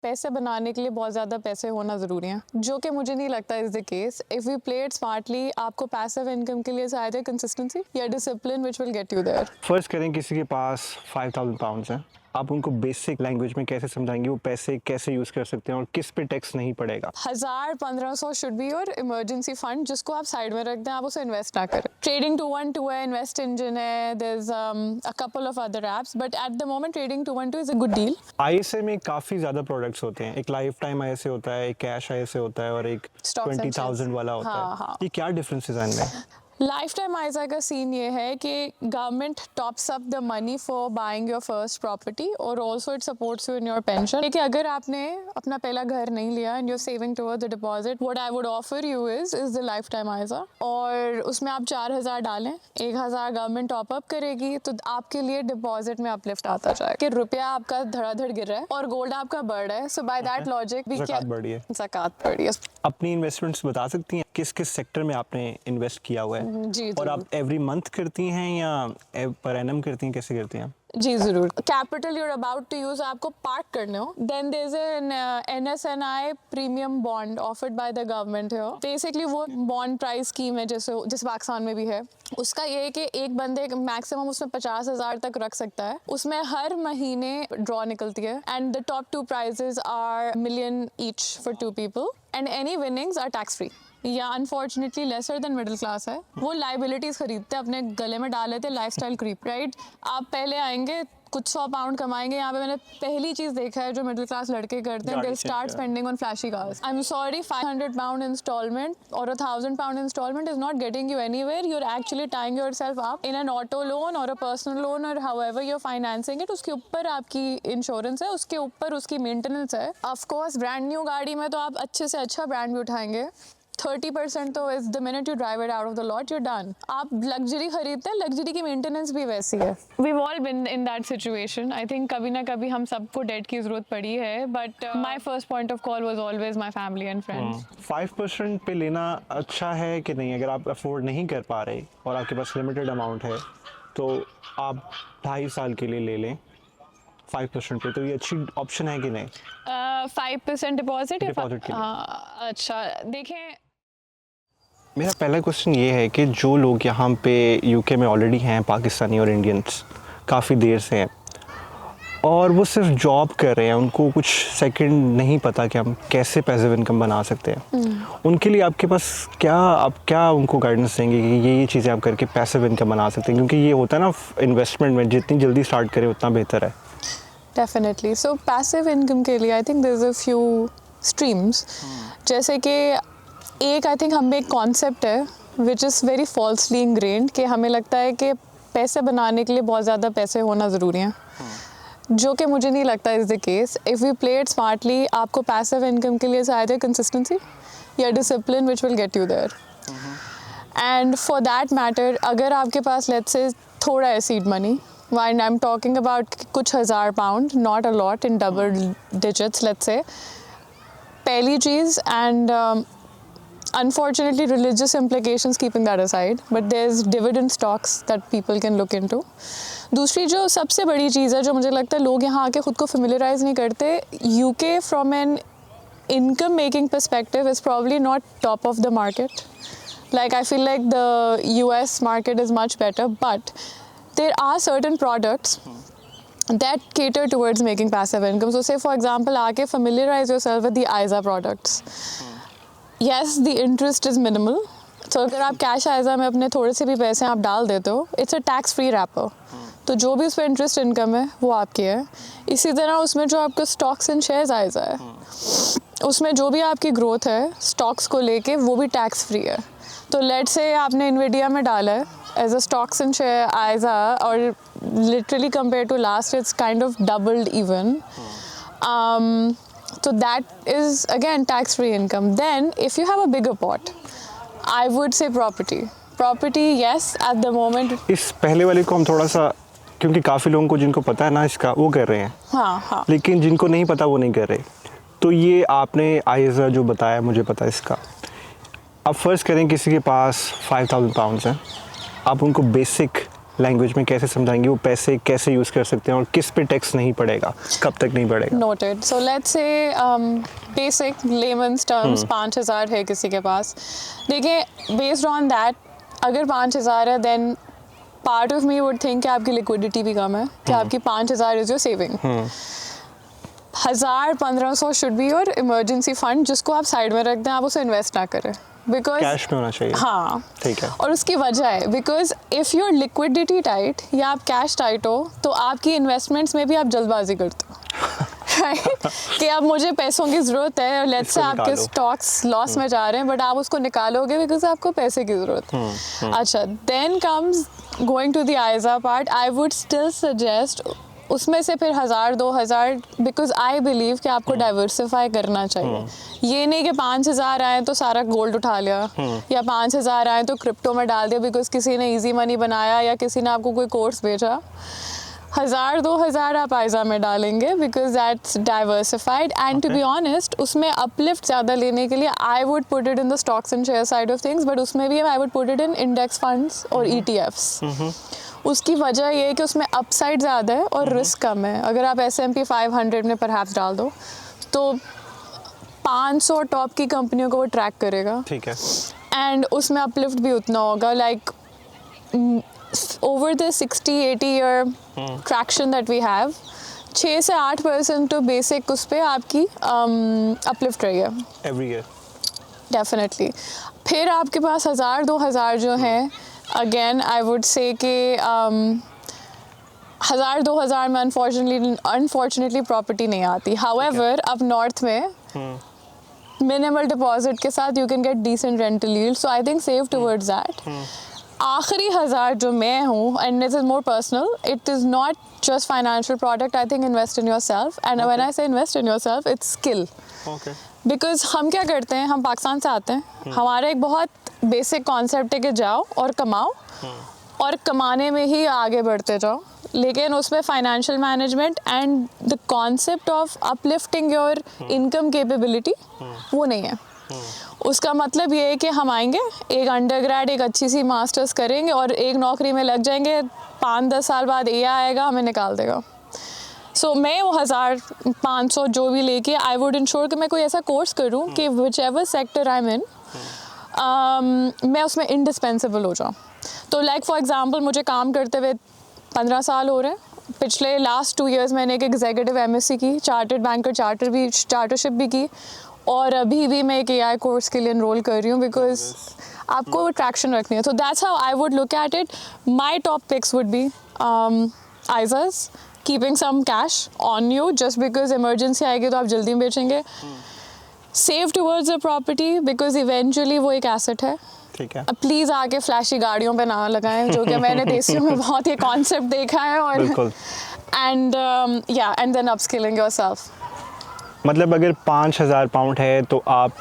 पैसे बनाने के लिए बहुत ज़्यादा पैसे होना ज़रूरी है, जो कि मुझे नहीं लगता is the case. If we play it smartly, आपको पैसिव इनकम के लिए चाहिए कंसिस्टेंसी या discipline which will get you there. First करें किसी के पास 5000 पाउंड्स हैं, आप उनको बेसिक लैंग्वेज में कैसे समझाएंगे वो पैसे कैसे यूज़ कर सकते हैं और किस पे टैक्स नहीं पड़ेगा? 1500 should be your emergency fund, जिसको आप साइड में रख दें, आप उसे इन्वेस्ट ना करें। ट्रेडिंग 212 है, इन्वेस्ट इंजन है, there is a couple of other apps, but at the moment trading 212 is a good deal. ISA में काफ़ी ज़्यादा प्रोडक्ट्स होते हैं, एक लाइफ टाइम आईएसए होता है, एक कैश आईएसए होता है और एक Stocks and 20,000 वाला होता हाँ, है। हाँ। ये क्या डिफरेंसेस हैं इनमें? लाइफ टाइम आइजा का सीन ये है कि government tops up the money for buying your first property और also it supports you in your pension. लेकिन अगर आपने अपना पहला घर नहीं लिया and your saving towards the deposit, what I would offer you is the lifetime ISA, और उसमें आप 4000 डालें, 1000 गवर्नमेंट टॉप अप करेगी, तो आपके लिए डिपॉजिट में अपलिफ्ट आता जाए कि रुपया आपका धड़ाधड़ गिर रहा है और गोल्ड आपका बढ़ रहा है। सो बाय दैट लॉजिक भी ज़कात बढ़ी है। ज़कात बढ़ी है। अपनी इन्वेस्टमेंट्स बता सकती हैं किस किस सेक्टर में आपने इन्वेस्ट किया हुआ है? जी और आप एवरी मंथ करती हैं या पर एनम करती हैं, कैसे करती हैं? जी ज़रूर। Capital you're about to use आपको पार्क करने हो, then there is an NSNI premium bond offered by the government है। बेसिकली वो बॉन्ड प्राइस स्कीम है जैसे पाकिस्तान में भी है। उसका ये है कि एक बंदे मैक्सिमम उसमें 50,000 तक रख सकता है, उसमें हर महीने ड्रॉ निकलती है and the top 2 prizes are $1,000,000 each for 2 people and any winnings are tax free. या unfortunately lesser than middle class है, वो लाइबिलिटीज खरीदते हैं, अपने गले में डाल लेते, लाइफस्टाइल क्रीप, राइट। आप पहले आएंगे कुछ 100 पाउंड कमाएंगे, यहाँ पे मैंने पहली चीज देखा है जो मिडिल क्लास लड़के करते हैं, they start spending on flashy cars. I am sorry, 500 pound instalment और 1000 pound instalment is not getting you anywhere. You are actually tying yourself up in an auto loan और अ पर्सनल लोन और however you are financing it. उसके ऊपर आपकी insurance है, उसके ऊपर उसकी मेंटेनेंस है। ऑफ कोर्स ब्रांड न्यू गाड़ी में तो आप अच्छे से अच्छा ब्रांड भी उठाएंगे, 30% तो is the minute you drive it out of the lot you done. आप लग्जरी खरीदते हैं, लग्जरी की मेंटेनेंस भी वैसी है। We've all been in that situation. I think कभी ना कभी हम सबको डेट की जरूरत पड़ी है, but my first point of call was always my family and friends. 5% पे लेना अच्छा है कि नहीं? अगर आप अफोर्ड नहीं कर पा रहे और आपके पास लिमिटेड अमाउंट है तो आप 2.5 साल के लिए ले लें 5% पे, तो ये अच्छी ऑप्शन है कि नहीं? 5% डिपॉजिट डिपॉजिट के लिए। अच्छा देखें, मेरा पहला क्वेश्चन ये है कि जो लोग यहाँ पे यूके में ऑलरेडी हैं, पाकिस्तानी और इंडियंस काफ़ी देर से हैं और वो सिर्फ जॉब कर रहे हैं, उनको कुछ सेकंड नहीं पता कि हम कैसे पैसिव इनकम बना सकते हैं, उनके लिए आपके पास आप क्या उनको गाइडेंस देंगे कि ये चीज़ें आप करके पैसिव इनकम बना सकते हैं? क्योंकि ये होता है ना, इन्वेस्टमेंट में जितनी जल्दी स्टार्ट करें उतना बेहतर है। डेफिनेटली। सो पैसिव इनकम के लिए I think there is a few streams. जैसे कि एक आई थिंक हमें एक कॉन्सेप्ट है which is very falsely ingrained कि हमें लगता है कि पैसे बनाने के लिए बहुत ज़्यादा पैसे होना ज़रूरी हैं, जो कि मुझे नहीं लगता is the case. If we play it smartly, आपको पैसिव इनकम के लिए चाहिए कंसिस्टेंसी या discipline which will get you there. And for that matter, अगर आपके पास लेट्स से थोड़ा है seed money, while I am talking about कुछ 1000 pound, not a lot, in double digits let's say, पहली चीज़, and unfortunately religious implications keeping that aside, but there's dividend stocks that people can look into. दूसरी जो सबसे बड़ी चीज़ है जो मुझे लगता है लोग यहाँ आके ख़ुद को familiarize नहीं करते, UK from an income making perspective is probably not top of the market. Like I feel like the US market is much better, but there are certain products that cater towards making passive income. So say for example, आके familiarize yourself with the ISA products. Yes, the interest is minimal. तो अगर आप cash आइजा में अपने थोड़े से भी पैसे आप डाल देते हो, it's a tax free wrapper, तो जो भी उस पर इंटरेस्ट इनकम है वो आपकी है। इसी तरह उसमें जो आपका स्टॉक्स एंड शेयर्स आइजा है, उसमें जो भी आपकी ग्रोथ है स्टॉक्स को लेके, वो भी टैक्स फ्री है। तो लेट्स से आपने इन्विडिया में डाला है as a stocks and share ISA, और literally compare to last it's kind of doubled even. So that is again tax-free income. Then if you have a bigger pot, I would say property. Property, yes, at the moment. इस पहले वाले को हम थोड़ा सा, क्योंकि काफ़ी लोगों को जिनको पता है ना इसका, वो कर रहे हैं, हाँ हाँ, लेकिन जिनको नहीं पता वो नहीं कर रहे. तो ये आपने आइजा जो बताया, मुझे पता है इसका. अब फ़र्ज़ करें किसी के पास 5000 पाउंड्स हैं, आप उनको बेसिक लैंग्वेज में कैसे समझाएंगे वो पैसे कैसे यूज़ कर सकते हैं और किस पे टैक्स नहीं पड़ेगा, कब तक नहीं पड़ेगा? Noted. So let's say basic lemons terms 5,000 है किसी के पास. देखिए, बेस्ड ऑन दैट अगर 5,000 है then part of me would think कि आपकी लिक्विडिटी भी कम है, कि आपकी 5,000 is your saving. 1,000-1,500 should be your emergency fund, जिसको आप साइड में रख दें, आप उसे इन्वेस्ट ना करें. बिकॉज कैश में होना चाहिए. हाँ, ठीक है. और उसकी वजह है because if your liquidity tight या आप कैश टाइट हो तो आपकी इन्वेस्टमेंट्स में भी आप जल्दबाजी करते हो. राइट, कि अब मुझे पैसों की ज़रूरत है और लेट्स से आपके स्टॉक्स लॉस में जा रहे हैं बट आप उसको निकालोगे बिकॉज आपको पैसे की ज़रूरत है. अच्छा, then comes going to the ISA part. I would still suggest उसमें से फिर 1,000-2,000 बिकॉज आई बिलीव कि आपको डाइवर्सिफाई करना चाहिए. ये नहीं कि 5,000 आए तो सारा गोल्ड उठा लिया या 5,000 आए तो क्रिप्टो में डाल दिया बिकॉज किसी ने इजी मनी बनाया या किसी ने आपको कोई कोर्स भेजा. 1,000-2,000 आप आइज़ा में डालेंगे because that's diversified. And to be honest उसमें अपलिफ्ट ज़्यादा लेने के लिए I would put it in the stocks and share side of things, but उसमें भी I would put it in index funds और ETFs. उसकी वजह ये है कि उसमें अपसाइड ज़्यादा है और रिस्क कम है. अगर आप S&P 500 में परहैप्स डाल दो तो 500 टॉप की कंपनियों को वो ट्रैक करेगा. ठीक है. एंड उसमें अपलिफ्ट भी उतना होगा. Like over the 60-80 year traction that we have, 6 से 8% तो बेसिक उस पर आपकी अपलिफ्ट रही है एवरी ईयर. डेफिनेटली. फिर आपके पास 1,000-2,000 जो हैं, अगेन आई वुड से कि 1,000-2,000 में अनफॉर्चुनेटली प्रॉपर्टी नहीं आती. हाउएवर अब नॉर्थ में मिनिमल डिपॉजिट के साथ you can get decent rental yield, so I think save towards that. आखिरी 1,000 जो मैं हूँ, and this is more personal, it is not just financial product. I think invest in your self, and when I say invest in your self it's skill. Because हम क्या करते हैं, हम पाकिस्तान से आते हैं, हमारा एक बहुत बेसिक कॉन्सेप्ट है कि जाओ और कमाओ और कमाने में ही आगे बढ़ते जाओ. लेकिन उसमें financial management and the concept of uplifting your income capability वो नहीं है. उसका मतलब ये है कि हम आएंगे, एक अंडरग्रेड, एक अच्छी सी मास्टर्स करेंगे और एक नौकरी में लग जाएंगे. 5-10 साल बाद AI आएगा, हमें निकाल देगा. सो मैं वो 1,000-500 जो भी लेके आई वुड इंश्योर कि मैं कोई ऐसा कोर्स करूँ कि whichever sector I am in मैं उसमें इंडिस्पेंसिबल हो जाऊँ. तो लाइक फॉर एग्जांपल मुझे काम करते हुए 15 साल हो रहे हैं. पिछले लास्ट 2 इयर्स मैंने एक एग्जीक्यूटिव MSc की, चार्टर्ड बैंकर चार्टरशिप भी की, और अभी भी मैं एक AI कोर्स के लिए इनरोल कर रही हूँ बिकॉज आपको ट्रैक्शन रखनी है. तो that's how I would look at it. My top picks would be ISAs, keeping some cash on you just because emergency आएगी तो आप जल्दी में बेचेंगे. Save towards a property because eventually वो एक एसेट है. ठीक है. प्लीज़ आके फ्लैशी गाड़ियों पे ना लगाएं, जो कि मैंने देसियों में बहुत ये कॉन्सेप्ट देखा है. और and and then upskilling yourself. मतलब अगर 5,000 पाउंड है तो आप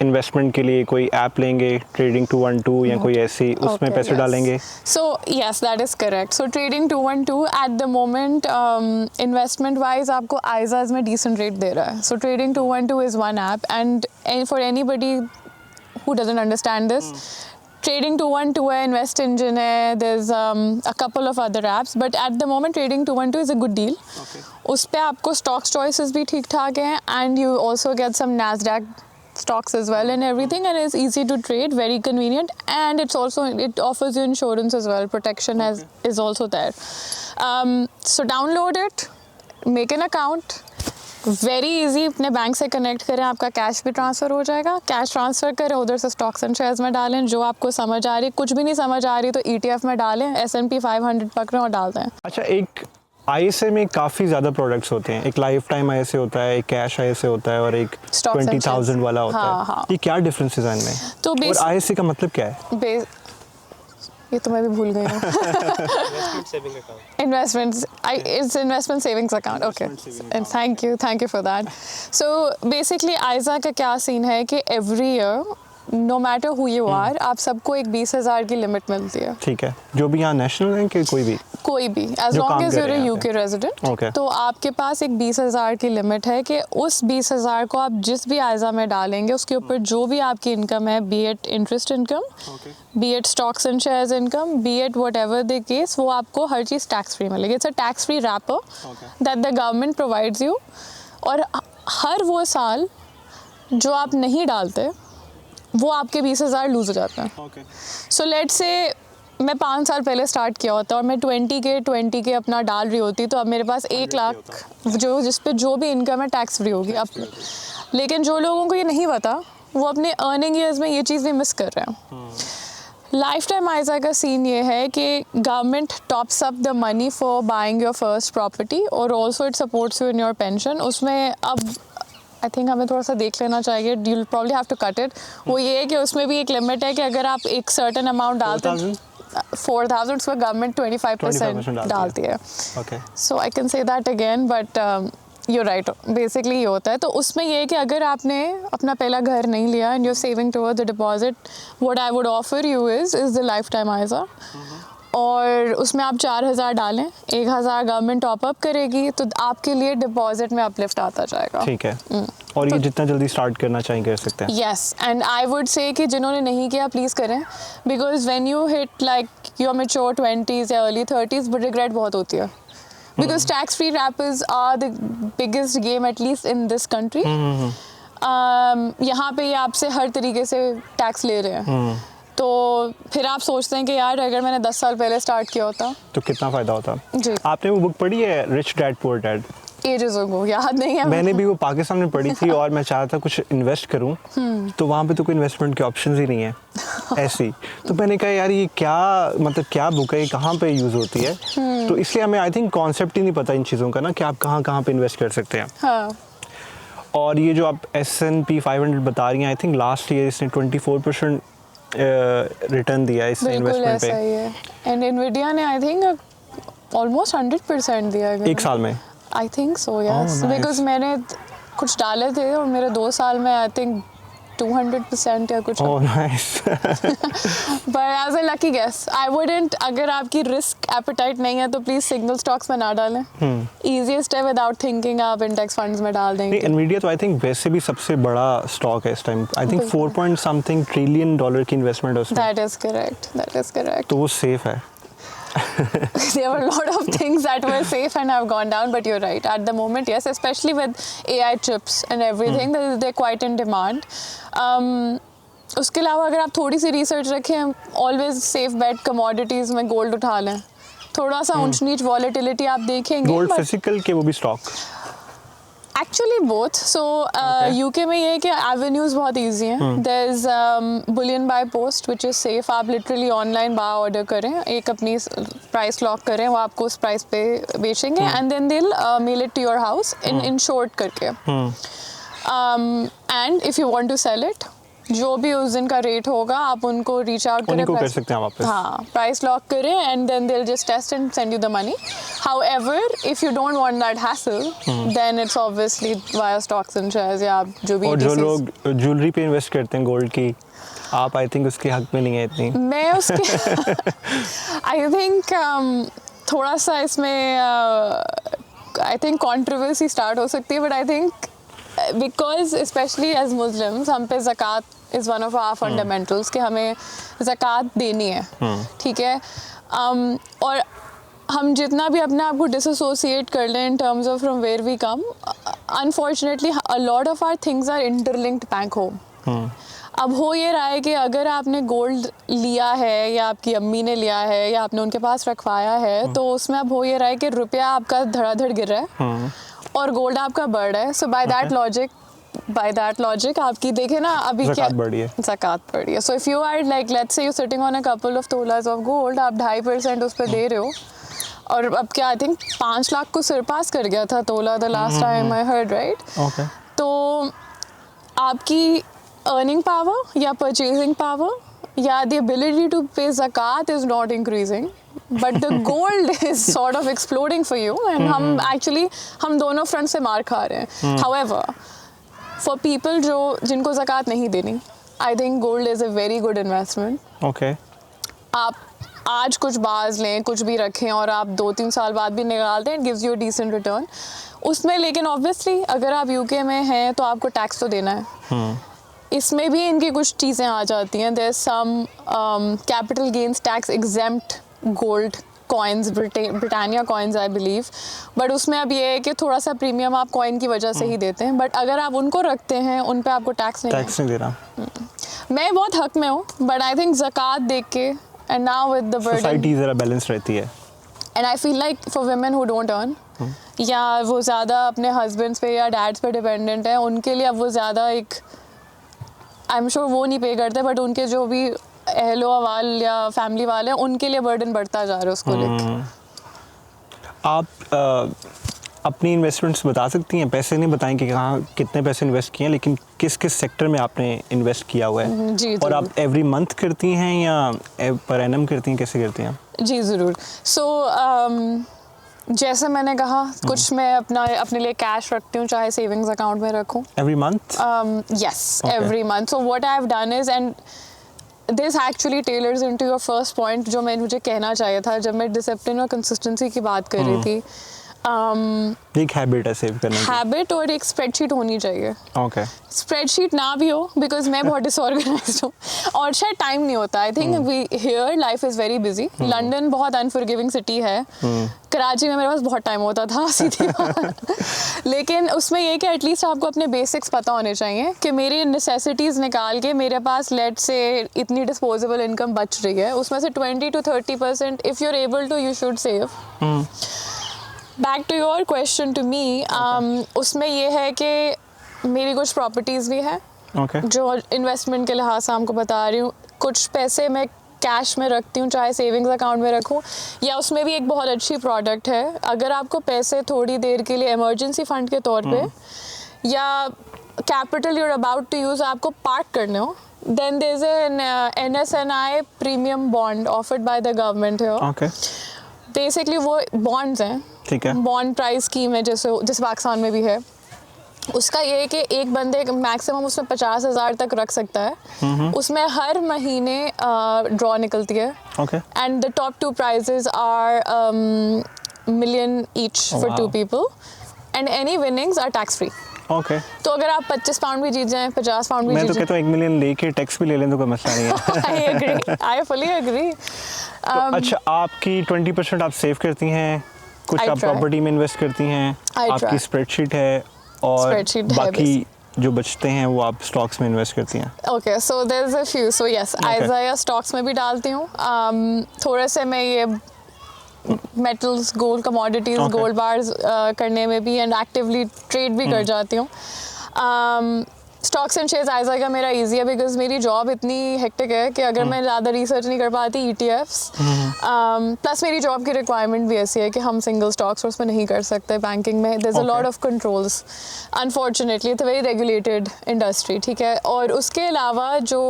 इन्वेस्टमेंट के लिए कोई ऐप लेंगे, ट्रेडिंग 212 या कोई ऐसी, उसमें पैसे डालेंगे. So yes, that is correct. So trading 212 eight the moment investment wise आपको आइज़ाज में डिसेंट रेट दे रहा है. सो trading 212 is one app, and for anybody who doesn't understand this, Trading 212 है, Invest Engine है, there's a couple of other apps, but at the moment Trading 212 is a good deal. Okay. उस पे आपको stocks choices भी ठीक ठाक हैं, and you also get some Nasdaq stocks as well and everything, and it's easy to trade, very convenient, and it offers you insurance as well, protection is also there. So download it, make an account. Very easy, अपने bank से connect करें, आपका cash भी transfer हो जाएगा. Cash transfer करें, उधर से स्टॉक्स एंड शेयर्स में डालें. जो आपको समझ आ रही, कुछ भी नहीं समझ आ रही तो ETF में डालें, S&P 500 पकड़ें और डाल दें. अच्छा, एक ISA में काफ़ी ज़्यादा प्रोडक्ट्स होते हैं. एक लाइफ टाइम ISA होता है, एक कैश ISA होता है और एक 20,000 वाला होता है. हाँ. ये क्या डिफरेंसेस हैं इनमें? तो और ISA का मतलब क्या है? ये तो मैं भी भूल गई हूँ. It's investment savings account. Okay. And thank you for that. So basically Aiza का क्या सीन है कि every year no matter who you are, आप सबको एक 20,000 की लिमिट मिलती है। ठीक है, जो भी यहाँ नेशनल है कि कोई भी एज लॉन्ग काम एज कर यूर रहे हैं यूके रेजिडेंट, Okay. तो आपके पास एक 20,000 की लिमिट है कि उस 20,000 को आप जिस भी आयजा में डालेंगे उसके ऊपर जो भी आपकी इनकम है, be it interest income, be it stocks and shares income, be it whatever the case, वो आपको हर चीज़ टैक्स फ्री मिलेगी। It's a tax free wrapper that the government provides you. और हर वो साल जो आप नहीं डालते वो आपके 20,000 लूज हो जाते हैं। सो लेट्स से मैं 5 साल पहले स्टार्ट किया होता और मैं 20 के अपना डाल रही होती, तो अब मेरे पास 1 लाख जो जिस पे जो भी इनकम है टैक्स फ्री होगी अब। लेकिन जो लोगों को ये नहीं पता वो अपने अर्निंग ईयर्स में ये चीज़ भी मिस कर रहे हैं। लाइफ टाइम आयजा का सीन ये है कि government tops up the money for buying your first property और also it supports you in your pension. उसमें अब आई थिंक हमें थोड़ा सा देख लेना चाहिए, you will probably have to cut it. वो ये है कि उसमें भी एक लिमिट है कि अगर आप एक सर्टेन अमाउंट डालते हैं 4,000, उसमें गवर्नमेंट 25% डालती है। So I can say that again, but you right, basically ये होता है। तो उसमें ये है कि अगर आपने अपना पहला घर नहीं लिया and you saving toward the deposit, what I would offer you is the lifetime ISA. और उसमें आप 4,000 डालें, 1,000 गवर्नमेंट टॉपअप करेगी, तो आपके लिए डिपॉजिट में अपलिफ्ट आता जाएगा। ठीक है। और ये जितना जल्दी स्टार्ट करना चाहिए कर सकते हैं। Yes, and I would say कि जिन्होंने नहीं किया प्लीज़ करें, because when you hit like your mature 20s या अर्ली 30s बट रिग्रेट बहुत होती है, because tax free wrappers are the biggest game at least in this country. यहाँ पे ये आपसे हर तरीके से टैक्स ले रहे हैं, तो फिर आप सोचते हैं कि यार अगर मैंने 10 साल पहले स्टार्ट किया होता तो कितना फ़ायदा होता। जी। आपने वो बुक पढ़ी है rich dad poor dad? Ages ago, याद नहीं है। मैंने भी वो पाकिस्तान में पढ़ी थी और मैं चाहता था कुछ इन्वेस्ट करूं, तो वहाँ पे तो कोई इन्वेस्टमेंट के ऑप्शंस ही नहीं है ऐसी। तो मैंने कहा यार ये क्या मतलब क्या बुक है, कहाँ पे यूज़ होती है? तो इसलिए हमें आई थिंक कॉन्सेप्ट ही नहीं पता इन चीज़ों का ना कि आप कहाँ कहाँ पे इन्वेस्ट कर सकते हैं। हाँ। और ये जो आप S&P 500 बता रही हैं, आई थिंक लास्ट ईयर इसने 24% रिटर्न दिया है इस इन्वेस्टमेंट पे। एंड Nvidia ने आई थिंक ऑलमोस्ट 100% दिया है एक साल में। I think so, yes, because मैंने कुछ डाले थे और मेरे 2 साल में आई थिंक 200% या कुछ। Oh nice. But as a lucky guess I wouldn't, अगर आपकी रिस्क एपेटाइट नहीं है तो प्लीज सिंगल स्टॉक्स में ना डालें। इजीएस्ट है, विदाउट थिंकिंग आप इंडेक्स फंड्स में डाल देंगे। Nvidia तो आई थिंक वैसे भी सबसे बड़ा स्टॉक है इस time. I think 4.something trillion dollar की इन्वेस्टमेंट है उसमें। That is correct. तो वो सेफ है। There were a lot of things that were safe and have gone down, but you're right. At the moment, yes, especially with AI chips and everything, they're quite in demand. उसके अलावा अगर आप थोड़ी सी research रखें, always safe bet commodities में gold उठा लें। थोड़ा सा ऊंच नीच वॉलेटिलिटी आप देखेंगे। गोल्ड फिजिकल के वो भी stock? Actually both. So UK में ये है कि एवेन्यूज बहुत ईजी हैं। There is bullion by post which is safe. आप लिटरली ऑनलाइन बाय ऑर्डर करें, एक अपनी प्राइस लॉक करें, वो आपको उस प्राइस पे बेचेंगे and then they will mail it to your house in short करके। And if you want to sell it, जो भी उस दिन का रेट होगा आप उनको रीच आउट करें, उनको कर सकते हैं वापस। हाँ, प्राइस लॉक करें and then they will just test and send you the money. However if you don't want that hassle then it's obviously via stocks and shares या आप जो भी। और जो लोग ज्वेलरी पे इन्वेस्ट करते हैं गोल्ड की, आप आई थिंक उसके हक में नहीं है इतनी। मैं उसके आई थिंक थोड़ा सा इसमें आई थिंक कंट्रोवर्सी स्टार्ट हो सकती है, but I think because specially as Muslims हम पे ज़कात is one of our fundamentals कि हमें ज़कात देनी है, ठीक है। और हम जितना भी अपने आप को डिसोसिएट कर लें in terms of from where we come, unfortunately a lot of our things are interlinked back home. अब हो ये रहा है कि अगर आपने गोल्ड लिया है या आपकी अम्मी ने लिया है या आपने उनके पास रखवाया है, तो उसमें अब हो ये रहा है कि रुपया आपका धड़ाधड़ गिर रहा है और गोल्ड आपका बढ़ रहा है। सो बाय दैट लॉजिक आपकी देखे ना अभी क्या ज़कात बढ़ी है। So if you are like let's say you sitting on a couple of tolas of gold, आप 2.5% उस पर दे रहे हो, और अब क्या आई थिंक 5 लाख को सरपास कर गया था तोला the last time I heard, right? तो आपकी अर्निंग पावर या परचेजिंग पावर या द एबिलिटी टू पे ज़कात is not increasing, but the gold is sort of exploding for you and हम दोनों फ्रंट से मार खा रहे हैं। हाउएवर फॉर पीपल जिनको ज़कात नहीं देनी, I think gold is a very good investment. Okay. आप आज कुछ बाज लें, कुछ भी रखें और आप 2-3 साल बाद भी निकाल दें, it gives you a decent return उसमें. लेकिन ऑब्वियसली अगर आप यूके में हैं तो आपको टैक्स तो देना है. इसमें भी इनकी कुछ चीज़ें आ जाती हैं. There some capital gains tax exempt gold coins, Britannia coins I believe. But उसमें अब ये है कि थोड़ा सा प्रीमियम आप कॉइन की वजह से ही देते हैं. बट अगर आप उनको रखते हैं उन पे आपको टैक्स नहीं देना. मैं बहुत हक में हूँ, बट आई थिंक ज़कात देख के and now with the burden society ज़रा बैलेंस रहती है. And I feel like for women who don't earn या वो ज़्यादा अपने हस्बैंड्स पे या डैड्स पे डिपेंडेंट है, उनके लिए अब वो ज़्यादा एक आई एम श्योर वो नहीं पे करते, बट उनके जो भी अहलो अवाल या फैमिली वाले हैं उनके लिए बर्डन बढ़ता जा रहा है उसको लेकर. आप अपनी इन्वेस्टमेंट्स बता सकती हैं? पैसे नहीं बताएं कि कहाँ कितने पैसे इन्वेस्ट किए हैं, लेकिन किस किस सेक्टर में आपने इन्वेस्ट किया हुआ है? जी और आप एवरी मंथ करती हैं या पर एनम करती हैं, कैसे करती हैं? जी ज़रूर. सो जैसे मैंने कहा कुछ मैं अपने लिए कैश रखती हूँ, चाहे सेविंग्स अकाउंट में रखूँ. Every month? Yes, every month. So what I've done is, and this actually tailors into your first point जो मुझे कहना चाहिए था जब मैं डिसिप्लिन और कंसिस्टेंसी की बात कर रही थी. एक हैबिट है सेव करने की. हैबिट और एक स्प्रेडशीट होनी चाहिए. ओके. स्प्रेडशीट ना भी हो बिकॉज मैं बहुत डिसऑर्गेनाइज्ड हूँ और शायद टाइम नहीं होता. I think we here life is very busy. London बहुत अनफॉरगिविंग सिटी है. कराची में मेरे पास बहुत टाइम होता था सीधी बात. लेकिन उसमें ये कि एटलीस्ट आपको अपने बेसिक्स पता होने चाहिए कि मेरी नेसेसिटीज़ निकाल के मेरे पास लेट से इतनी डिस्पोजेबल इनकम बच रही है, उसमें से 20 to 30% if you are able to you should save. Back to your question to me, उसमें ये है कि मेरी कुछ प्रॉपर्टीज़ भी हैं जो इन्वेस्टमेंट के लिहाज से आपको बता रही हूँ. कुछ पैसे मैं कैश में रखती हूँ, चाहे सेविंग्स अकाउंट में रखूँ या उसमें भी एक बहुत अच्छी प्रोडक्ट है. अगर आपको पैसे थोड़ी देर के लिए इमरजेंसी फंड के तौर पे या capital you're about to use आपको पार्क करने हो, then there's an NSNI premium bond offered by the government here. Okay. Basically वो बॉन्ड्स हैं. ठीक है. बॉन्ड प्राइस स्कीम है जैसे पाकिस्तान में भी है. उसका ये है कि एक बंदे मैक्सिमम उसमें 50,000 तक रख सकता है. उसमें हर महीने ड्रॉ निकलती है. Okay. And the top 2 prizes are million each for 2 people and any winnings are tax free. Okay. तो अगर आप 25 पाउंड भी जीत जाएं, 50 पाउंड भी मैं जीत तो जाएं, कहता हूँ 1 मिलियन लेके टैक्स भी ले लें तो कोई मसला नहीं है. I fully agree. तो अच्छा, आपकी 20% आप सेव करती हैं, कुछ I आप try. प्रॉपर्टी में इन्वेस्ट करती हैं, I आपकी try. स्प्रेडशीट है और Spreadsheet है बाकी जो बचते हैं वो आप स्टॉक्स में इन्वेस्ट करती हैं. Okay, so there's a few. So yes, Isaiah stocks में भी डालती हूँ. थोड़े से मैं ये metals, gold, commodities, gold bars करने में भी एंड एक्टिवली ट्रेड भी कर जाती हूँ. स्टॉक्स एंड शेयर्स आइज़ा का मेरा ईजी है बिकॉज मेरी जॉब इतनी हेक्टिक है कि अगर मैं ज़्यादा रिसर्च नहीं कर पाती ETFs, प्लस मेरी जॉब की रिक्वायरमेंट भी ऐसी है कि हम सिंगल स्टॉक्स उसमें नहीं कर सकते. बैंकिंग में there is a lot of controls. Unfortunately it's a very regulated industry. ठीक है. और उसके अलावा जो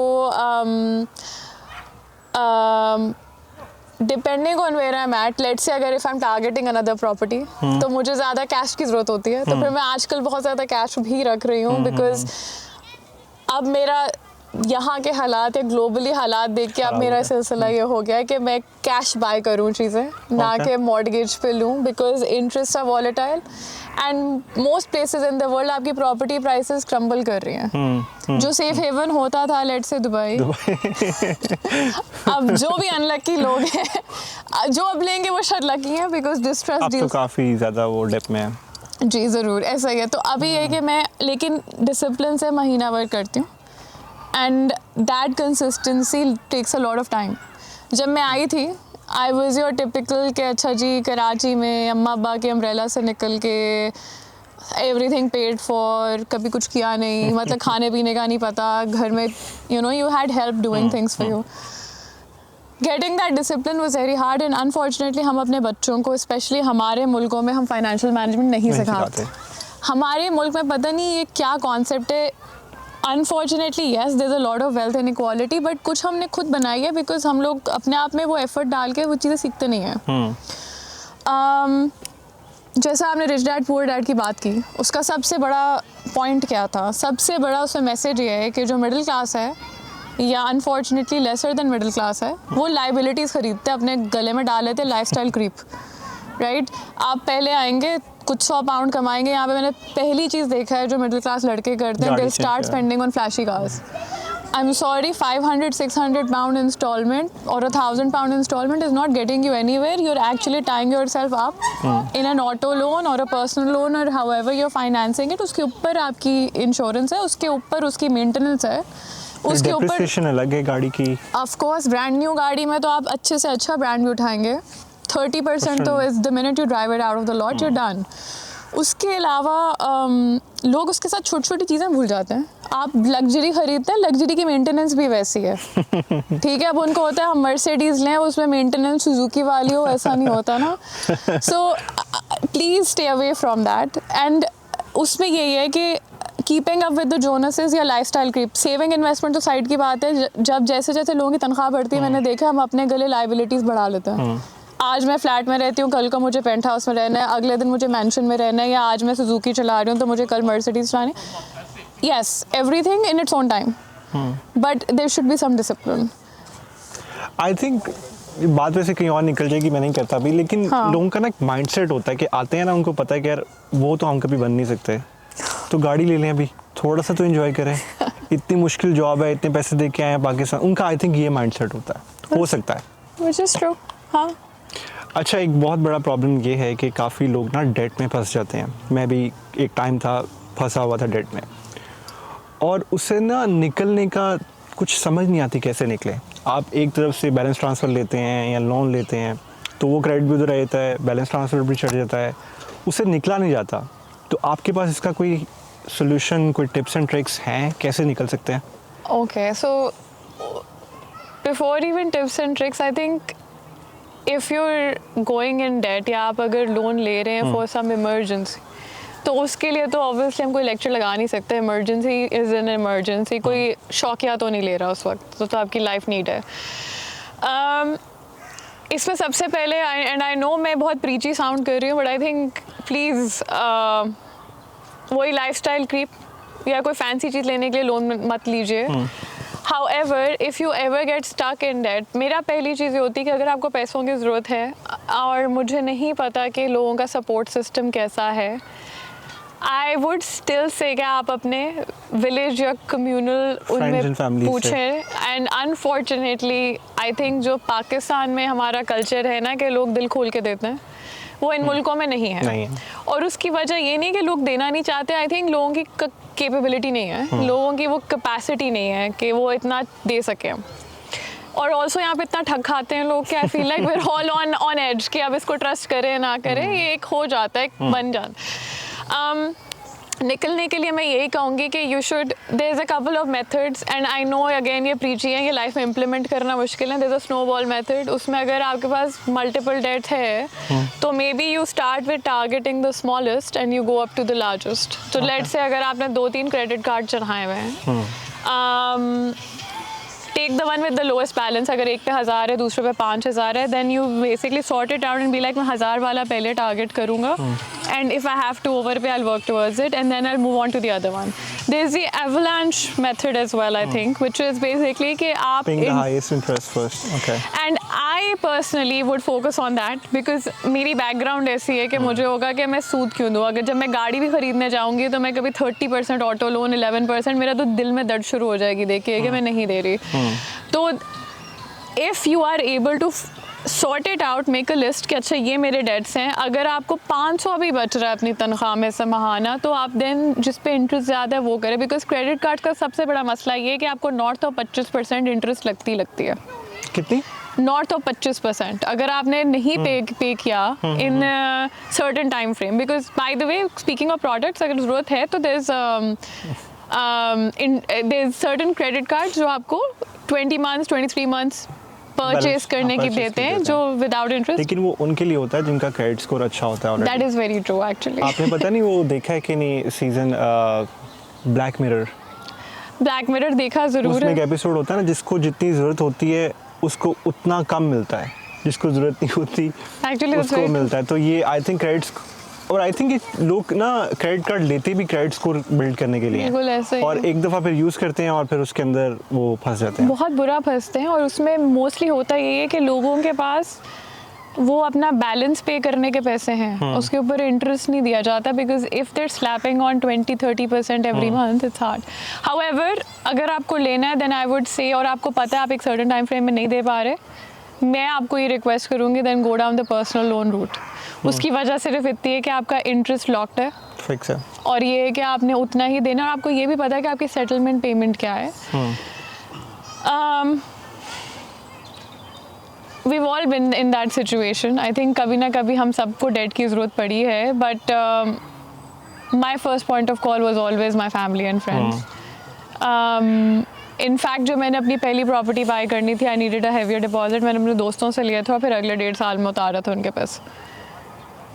depending on where I am at, let's say अगर if I am targeting another property तो मुझे ज़्यादा कैश की ज़रूरत होती है. तो फिर मैं आजकल बहुत ज़्यादा कैश भी रख रही हूँ बिकॉज अब मेरा यहाँ के हालात या ग्लोबली हालात देख के अब मेरा सिलसिला ये हो गया है कि मैं कैश बाय करूँ चीज़ें, ना कि मॉर्गेज पे लूँ because interest are volatile and most places in the world आपकी प्रॉपर्टी प्राइसेस क्रम्बल कर रही हैं. जो सेफ हेवन होता था लेट्स से दुबई, अब जो भी अनलकी लोग हैं जो अब लेंगे वो शायद लकी हैं बिकॉज डिस्ट्रेस अब तो काफ़ी ज़्यादा वो डेप में है. जी ज़रूर ऐसा ही है. तो अभी ये कि मैं लेकिन डिसिप्लिन से महीना भर करती हूँ and that consistency takes a lot of time. जब मैं आई थी आई वॉज योर टिपिकल के अच्छा जी कराची में अम्मा अब्बा के अम्ब्रेला से निकल के एवरीथिंग पेड फॉर, कभी कुछ किया नहीं, मतलब खाने पीने का नहीं पता, घर में you had help doing things for you. Getting that discipline was very hard and unfortunately हम अपने बच्चों को स्पेशली हमारे मुल्कों में हम फाइनेंशियल मैनेजमेंट नहीं सिखाते. हमारे मुल्क में पता नहीं ये क्या कॉन्सेप्ट है. Unfortunately yes there is a lot of wealth inequality, but कुछ हमने खुद बनाई है बिकॉज हम लोग अपने आप में वो एफर्ट डाल के वो चीज़ें सीखते नहीं हैं. जैसा आपने रिच डैड पुअर डैड की बात की, उसका सबसे बड़ा पॉइंट क्या था? सबसे बड़ा उसमें मैसेज ये है कि जो मिडिल क्लास है या unfortunately lesser than middle class है, वो लाइबिलिटीज़ खरीदते हैं, अपने गले में डाल लेते हैं लाइफस्टाइल क्रीप, राइट। आप पहले आएंगे कुछ 100 पाउंड कमाएंगे, यहाँ पे मैंने पहली चीज़ देखा है जो मिडिल क्लास लड़के करते हैं, they start spending on flashy cars. I am sorry, 500-600 pound installment or 1,000 pound installment is not getting you anywhere. You're actually tying yourself up in an auto loan or a personal loan or however you're financing it. उसके ऊपर आपकी insurance है, उसके ऊपर उसकी maintenance है, उसके ऊपर डेप्रिसिएशन अलग है गाड़ी की। ऑफ कोर्स ब्रांड न्यू गाड़ी में तो आप अच्छे से अच्छा ब्रांड भी उठाएंगे, 30% तो is the minute you drive it out of the lot, you done. उसके अलावा लोग उसके साथ छोटी छोटी चीज़ें भूल जाते हैं। आप लग्जरी खरीदते हैं, लग्जरी की मेंटेनेंस भी वैसी है, ठीक है। अब उनको होता है हम मर्सिडीज़ लें, उसमें मेंटेनेंस सुजुकी वाली हो, ऐसा नहीं होता ना। So please stay away from that. And उसमें यही है कि कीपिंग अप विद द जोनसेस या लाइफस्टाइल क्रीप, सेविंग इन्वेस्टमेंट तो साइड की बात है। जब जैसे जैसे लोगों की तनख्वाह बढ़ती है, मैंने देखा हम अपने गले लाइबिलिटीज़ बढ़ा लेते हैं। आज मैं फ्लैट में रहती हूँ, कल को मुझे पेंट हाउस में रहना है, अगले दिन मुझे मैंशन में रहना है, या आज मैं सुजुकी चला रही हूँ तो मुझे कल मर्सिडीज चलानी। Yes, everything in its own time, but there should be some discipline. I think बात वैसे कहीं और निकल जाएगी, मैं नहीं करता अभी, लेकिन लोगों का ना एक माइंडसेट होता है कि आते हैं ना, उनको पता है कि यार वो तो हम कभी बन नहीं सकते, तो गाड़ी ले लें, अभी थोड़ा सा तो एंजॉय करें, इतनी मुश्किल जॉब है, इतने पैसे दे के आए हैं पाकिस्तान, उनका आई थिंक ये माइंडसेट होता है, हो सकता है। व्हिच इज ट्रू, हाँ। अच्छा, एक बहुत बड़ा प्रॉब्लम ये है कि काफ़ी लोग ना डेट में फंस जाते हैं। मैं भी एक टाइम था फंसा हुआ था डेट में, और उससे ना निकलने का कुछ समझ नहीं आती कैसे निकले। आप एक तरफ से बैलेंस ट्रांसफ़र लेते हैं या लोन लेते हैं, तो वो क्रेडिट भी उधर रहता है, बैलेंस ट्रांसफ़र भी चढ़ जाता है, उससे निकला नहीं जाता। तो आपके पास इसका कोई सोल्यूशन, कोई टिप्स एंड ट्रिक्स हैं, कैसे निकल सकते हैं? Okay, so before even tips and tricks, I think if you are going in debt, या आप अगर लोन ले रहे हैं फॉर सम इमरजेंसी, तो उसके लिए तो ऑब्वियसली हम कोई लेक्चर लगा नहीं सकते। इमरजेंसी इज़ एन इमरजेंसी, कोई शौकिया तो नहीं ले रहा उस वक्त, तो आपकी लाइफ नीड है। इसमें सबसे पहले एंड आई नो मैं बहुत प्रीची साउंड कर रही हूँ, बट आई थिंक प्लीज़ वही लाइफस्टाइल क्रीप या कोई फैंसी चीज़ लेने के लिए लोन मत लीजिए। However, if you ever get stuck in debt, मेरा पहली चीज़ ये होती है कि अगर आपको पैसों की ज़रूरत है और मुझे नहीं पता कि लोगों का सपोर्ट सिस्टम कैसा है, I would still say कि आप अपने विलेज या कम्यूनल उनमें पूछें। एंड अनफॉर्चुनेटली आई थिंक जो पाकिस्तान में हमारा कल्चर है ना कि लोग दिल खोल के देते हैं, वो इन मुल्कों में नहीं है। और उसकी वजह ये नहीं कि लोग देना नहीं चाहते, आई थिंक लोगों की कैपेबिलिटी नहीं है, लोगों की वो कैपेसिटी नहीं है कि वो इतना दे सकें। और ऑल्सो यहाँ पे इतना ठग खाते हैं लोग कि I feel like we are all on edge कि अब इसको ट्रस्ट करें ना करें, ये एक हो जाता है, बन जाता। निकलने के लिए मैं यही कहूँगी कि you should, there is a couple of methods, and I know again ये प्रीची है, ये लाइफ में इम्प्लीमेंट करना मुश्किल है। There is a snowball method, उसमें अगर आपके पास मल्टीपल डेट है तो maybe you start with targeting the smallest and you go up to the largest. तो लेट्स से अगर आपने 2-3 क्रेडिट कार्ड चढ़ाए हुए हैं, take the one with the lowest balance. अगर एक पे 1000 है, दूसरे पे 5000 है, then you basically sort it out and be like मैं 1000 वाला पहले टारगेट करूँगा, and if I have to over pay I work towards it and then I move on to the other one. There is the avalanche method as well, I think, which is basically कि आप Paying the highest interest first. Okay. And I personally would focus on that because मेरी background ऐसी है कि मुझे होगा कि मैं सूद क्यों दूँ। अगर जब मैं गाड़ी भी खरीदने जाऊँगी तो मैं कभी 30% ऑटो लोन, 11%, मेरा तो दिल में दर्द शुरू हो जाएगी देखिए कि मैं नहीं दे रही। तो if you are able to sort it out, make a list कि अच्छा ये मेरे डेट्स हैं, अगर आपको 500 भी बच रहा है अपनी तनख्वाह में से महाना, तो आप देन जिस पे इंटरेस्ट ज़्यादा है वो करें। बिकॉज क्रेडिट कार्ड का सबसे बड़ा मसला ये है कि आपको नॉर्थ ऑफ 25% इंटरेस्ट लगती है। कितनी? नॉर्थ ऑफ 25% अगर आपने नहीं पे किया in certain time frame. Because by the way, speaking of products, अगर ज़रूरत है तो there is certain credit card जो आपको 20 months 23 months परचेज करने की देते हैं जो विदाउट इंटरेस्ट। लेकिन वो उनके लिए होता है जिनका क्रेडिट स्कोर अच्छा होता है। That is very true actually. आपने पता नहीं वो देखा है कि नहीं सीजन ब्लैक मिरर देखा ज़रूर है। उसमें एक एपिसोड होता है ना, जिसको जितनी ज़रूरत होती है उसको उतना कम मिलता है, जिसको ज़रूरत नहीं होती एक्चुअली उसको मिलता है। तो ये आई थिंक और आई थिंक लोग ना क्रेडिट कार्ड लेते भी क्रेडिट स्कोर बिल्ड करने के लिए हैं। बिल्कुल ऐसा ही और है। एक दफ़ा फिर यूज़ करते हैं और फिर उसके अंदर वो फंस जाते हैं। बहुत बुरा फंसते हैं और उसमें मोस्टली होता ये है कि लोगों के पास वो अपना बैलेंस पे करने के पैसे हैं, उसके ऊपर इंटरेस्ट नहीं दिया जाता, because if there slapping on 20-30% every month it's hard. However अगर आपको लेना है देन आई वुड से, और आपको पता है आप एक सर्टेन टाइम फ्रेम में नहीं दे पा रहे, मैं आपको ये रिक्वेस्ट करूँगी then go down the personal loan route. उसकी वजह सिर्फ इतनी है कि आपका इंटरेस्ट लॉक्ड है फिक्स है और ये है कि आपने उतना ही देना, और आपको ये भी पता है कि आपकी सेटलमेंट पेमेंट क्या है। we've all been in that situation. I think कभी ना कभी हम सबको डेट की ज़रूरत पड़ी है, but my first point of call was always my family and friends. In fact जो मैंने अपनी पहली प्रॉपर्टी बाय करनी थी, I needed a heavier deposit, मैंने अपने दोस्तों से लिया था, फिर अगले 1.5 साल में उतारा था उनके पास,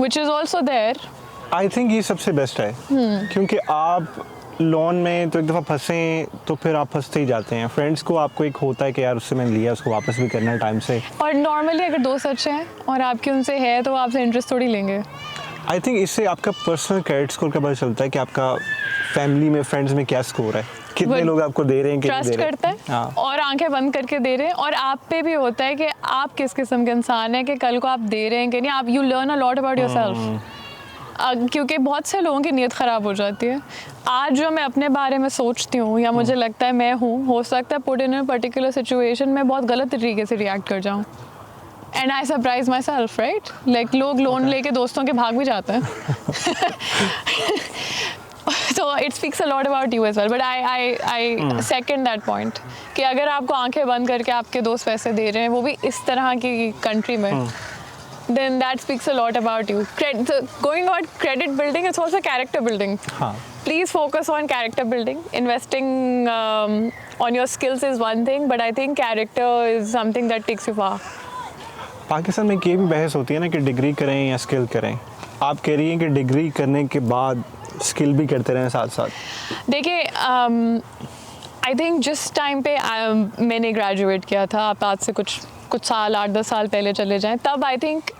which is also there. I think ये सबसे बेस्ट है क्योंकि आप लोन में तो एक दफ़ा फंसे तो फिर आप फंसते ही जाते हैं। फ्रेंड्स को आपको एक होता है कि यार उससे मैंने लिया, उसको वापस भी करना है टाइम से। और नॉर्मली अगर दोस्त अच्छे हैं और आपके उनसे है तो आपसे इंटरेस्ट थोड़ी लेंगे। आई थिंक इससे आपका पर्सनल क्रेडिट स्कोर का पता चलता है कि आपका फैमिली में, फ्रेंड्स में क्या स्कोर है, कितने लोग आपको दे रहे हैं, कितने ट्रस्ट दे रहे करता है हाँ। और आंखें बंद करके दे रहे हैं, और आप पे भी होता है कि आप किस किस्म के इंसान हैं, कि कल को आप दे रहे हैं कि नहीं। आप you learn a lot about yourself, क्योंकि बहुत से लोगों की नीयत ख़राब हो जाती है। आज जो मैं अपने बारे में सोचती हूँ या मुझे लगता है मैं हूँ, हो सकता है put in a particular situation में बहुत गलत तरीके से रिएक्ट कर जाऊँ, and I surprise my self, right. Like लोग लोन लेके दोस्तों के भाग भी जाते हैं। So it speaks a lot about you as well, but I second that point कि अगर आपको आंखें बंद करके आपके दोस्त पैसे दे रहे हैं, वो भी इस तरह की कंट्री में, then that speaks a lot about you. So going on credit building, it's also character building. हाँ Please focus on character building. Investing on your skills is one thing, but I think character is something that takes you far. Pakistan में ये भी बहस होती है ना कि degree करें या स्किल करें। आप कह रही हैं कि डिग्री करने के बाद स्किल भी करते रहें साथ साथ। देखिए आई थिंक जिस टाइम पे मैंने ग्रेजुएट किया था, आप आज से कुछ साल 8-10 साल पहले चले जाएं, तब I think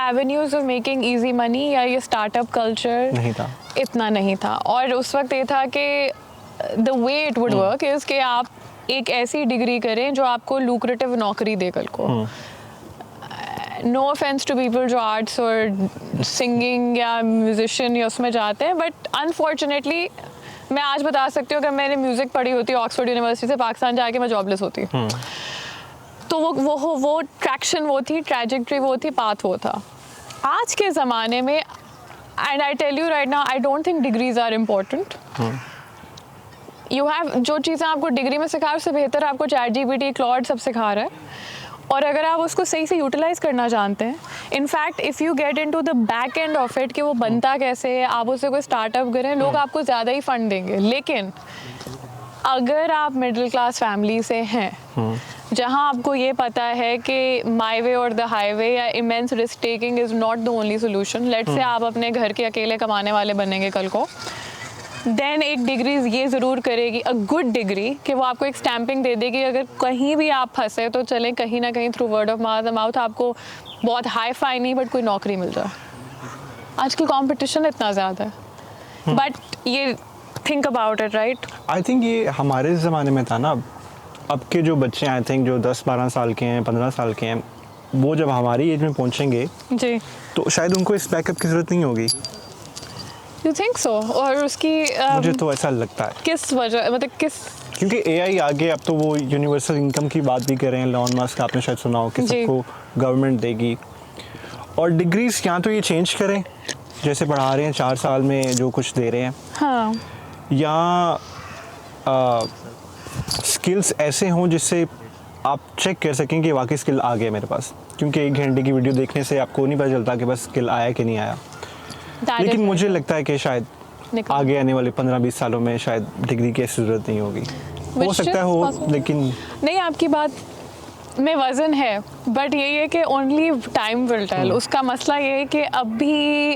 avenues of making easy money या ये स्टार्टअप कल्चर नहीं था, इतना नहीं था। और उस वक्त ये था कि the way it would work is कि आप एक ऐसी डिग्री करें जो आपको लुक्रेटिव नौकरी दे कल को। नो ऑफेंस टू पीपल जो आर्ट्स और सिंगिंग या म्यूजिशियन या उसमें जाते हैं, बट अनफॉर्चुनेटली मैं आज बता सकती हूँ कि मैंने म्यूज़िक पढ़ी होती ऑक्सफोर्ड यूनिवर्सिटी से, पाकिस्तान जाके मैं जॉबलेस होती। तो वो ट्रैक्शन वो थी, ट्रैजेक्टरी वो थी, पाथ वो था। आज के ज़माने में and I tell you right now, I don't think degrees are important. You have जो चीज़ें आपको डिग्री में सिखा उससे बेहतर आपको ChatGPT, क्लॉड सब सिखा रहा है, और अगर आप उसको सही से यूटिलाइज़ करना जानते हैं, in fact if you get into the back end of it कि वो बनता कैसे है, आप उससे कोई स्टार्टअप करें, लोग आपको ज़्यादा ही फंड देंगे। लेकिन अगर आप मिडिल क्लास फैमिली से हैं जहाँ आपको ये पता है कि माई वे और द हाईवे या immense risk taking is not the only solution, let's say आप अपने घर के अकेले कमाने वाले बनेंगे कल को, देन एक डिग्री ये ज़रूर करेगी, अ गुड डिग्री, कि वो आपको एक स्टैंपिंग दे देगी। अगर कहीं भी आप फंसे तो चलें कहीं ना कहीं थ्रू वर्ड ऑफ माउथ आपको बहुत हाई फाई नहीं बट कोई नौकरी मिल जाए। आजकल कंपटीशन इतना ज़्यादा है, बट ये think about it, right. I think ये हमारे ज़माने में था ना। अब के जो बच्चे आई थिंक जो 10-12 साल के हैं, 15 साल के हैं, वो जब हमारी एज में पहुँचेंगे जी तो शायद उनको इस बैकअप की ज़रूरत नहीं होगी। You think so? और उसकी मुझे तो ऐसा लगता है। किस वजह, मतलब किस? क्योंकि AI आगे, अब तो वो यूनिवर्सल इनकम की बात भी कर रहे हैं, लॉन मस्क, आपने शायद सुना हो कि सबको गवर्नमेंट देगी। और डिग्रीज या तो ये चेंज करें जैसे पढ़ा रहे हैं 4 साल में जो कुछ दे रहे हैं, हाँ, या स्किल्स ऐसे हों जिससे आप चेक कर सकें कि वाकई स्किल आ गया मेरे पास। क्योंकि 1 घंटे की वीडियो देखने से आपको नहीं पता चलता कि बस स्किल आया कि नहीं आया। लेकिन मुझे लगता है कि शायद आगे आने वाले 15-20 सालों में शायद डिग्री की ज़रूरत नहीं होगी। हो सकता है हो, लेकिन नहीं, आपकी बात में वज़न है, बट यही है कि ओनली टाइम विल टेल। उसका मसला ये है कि अभी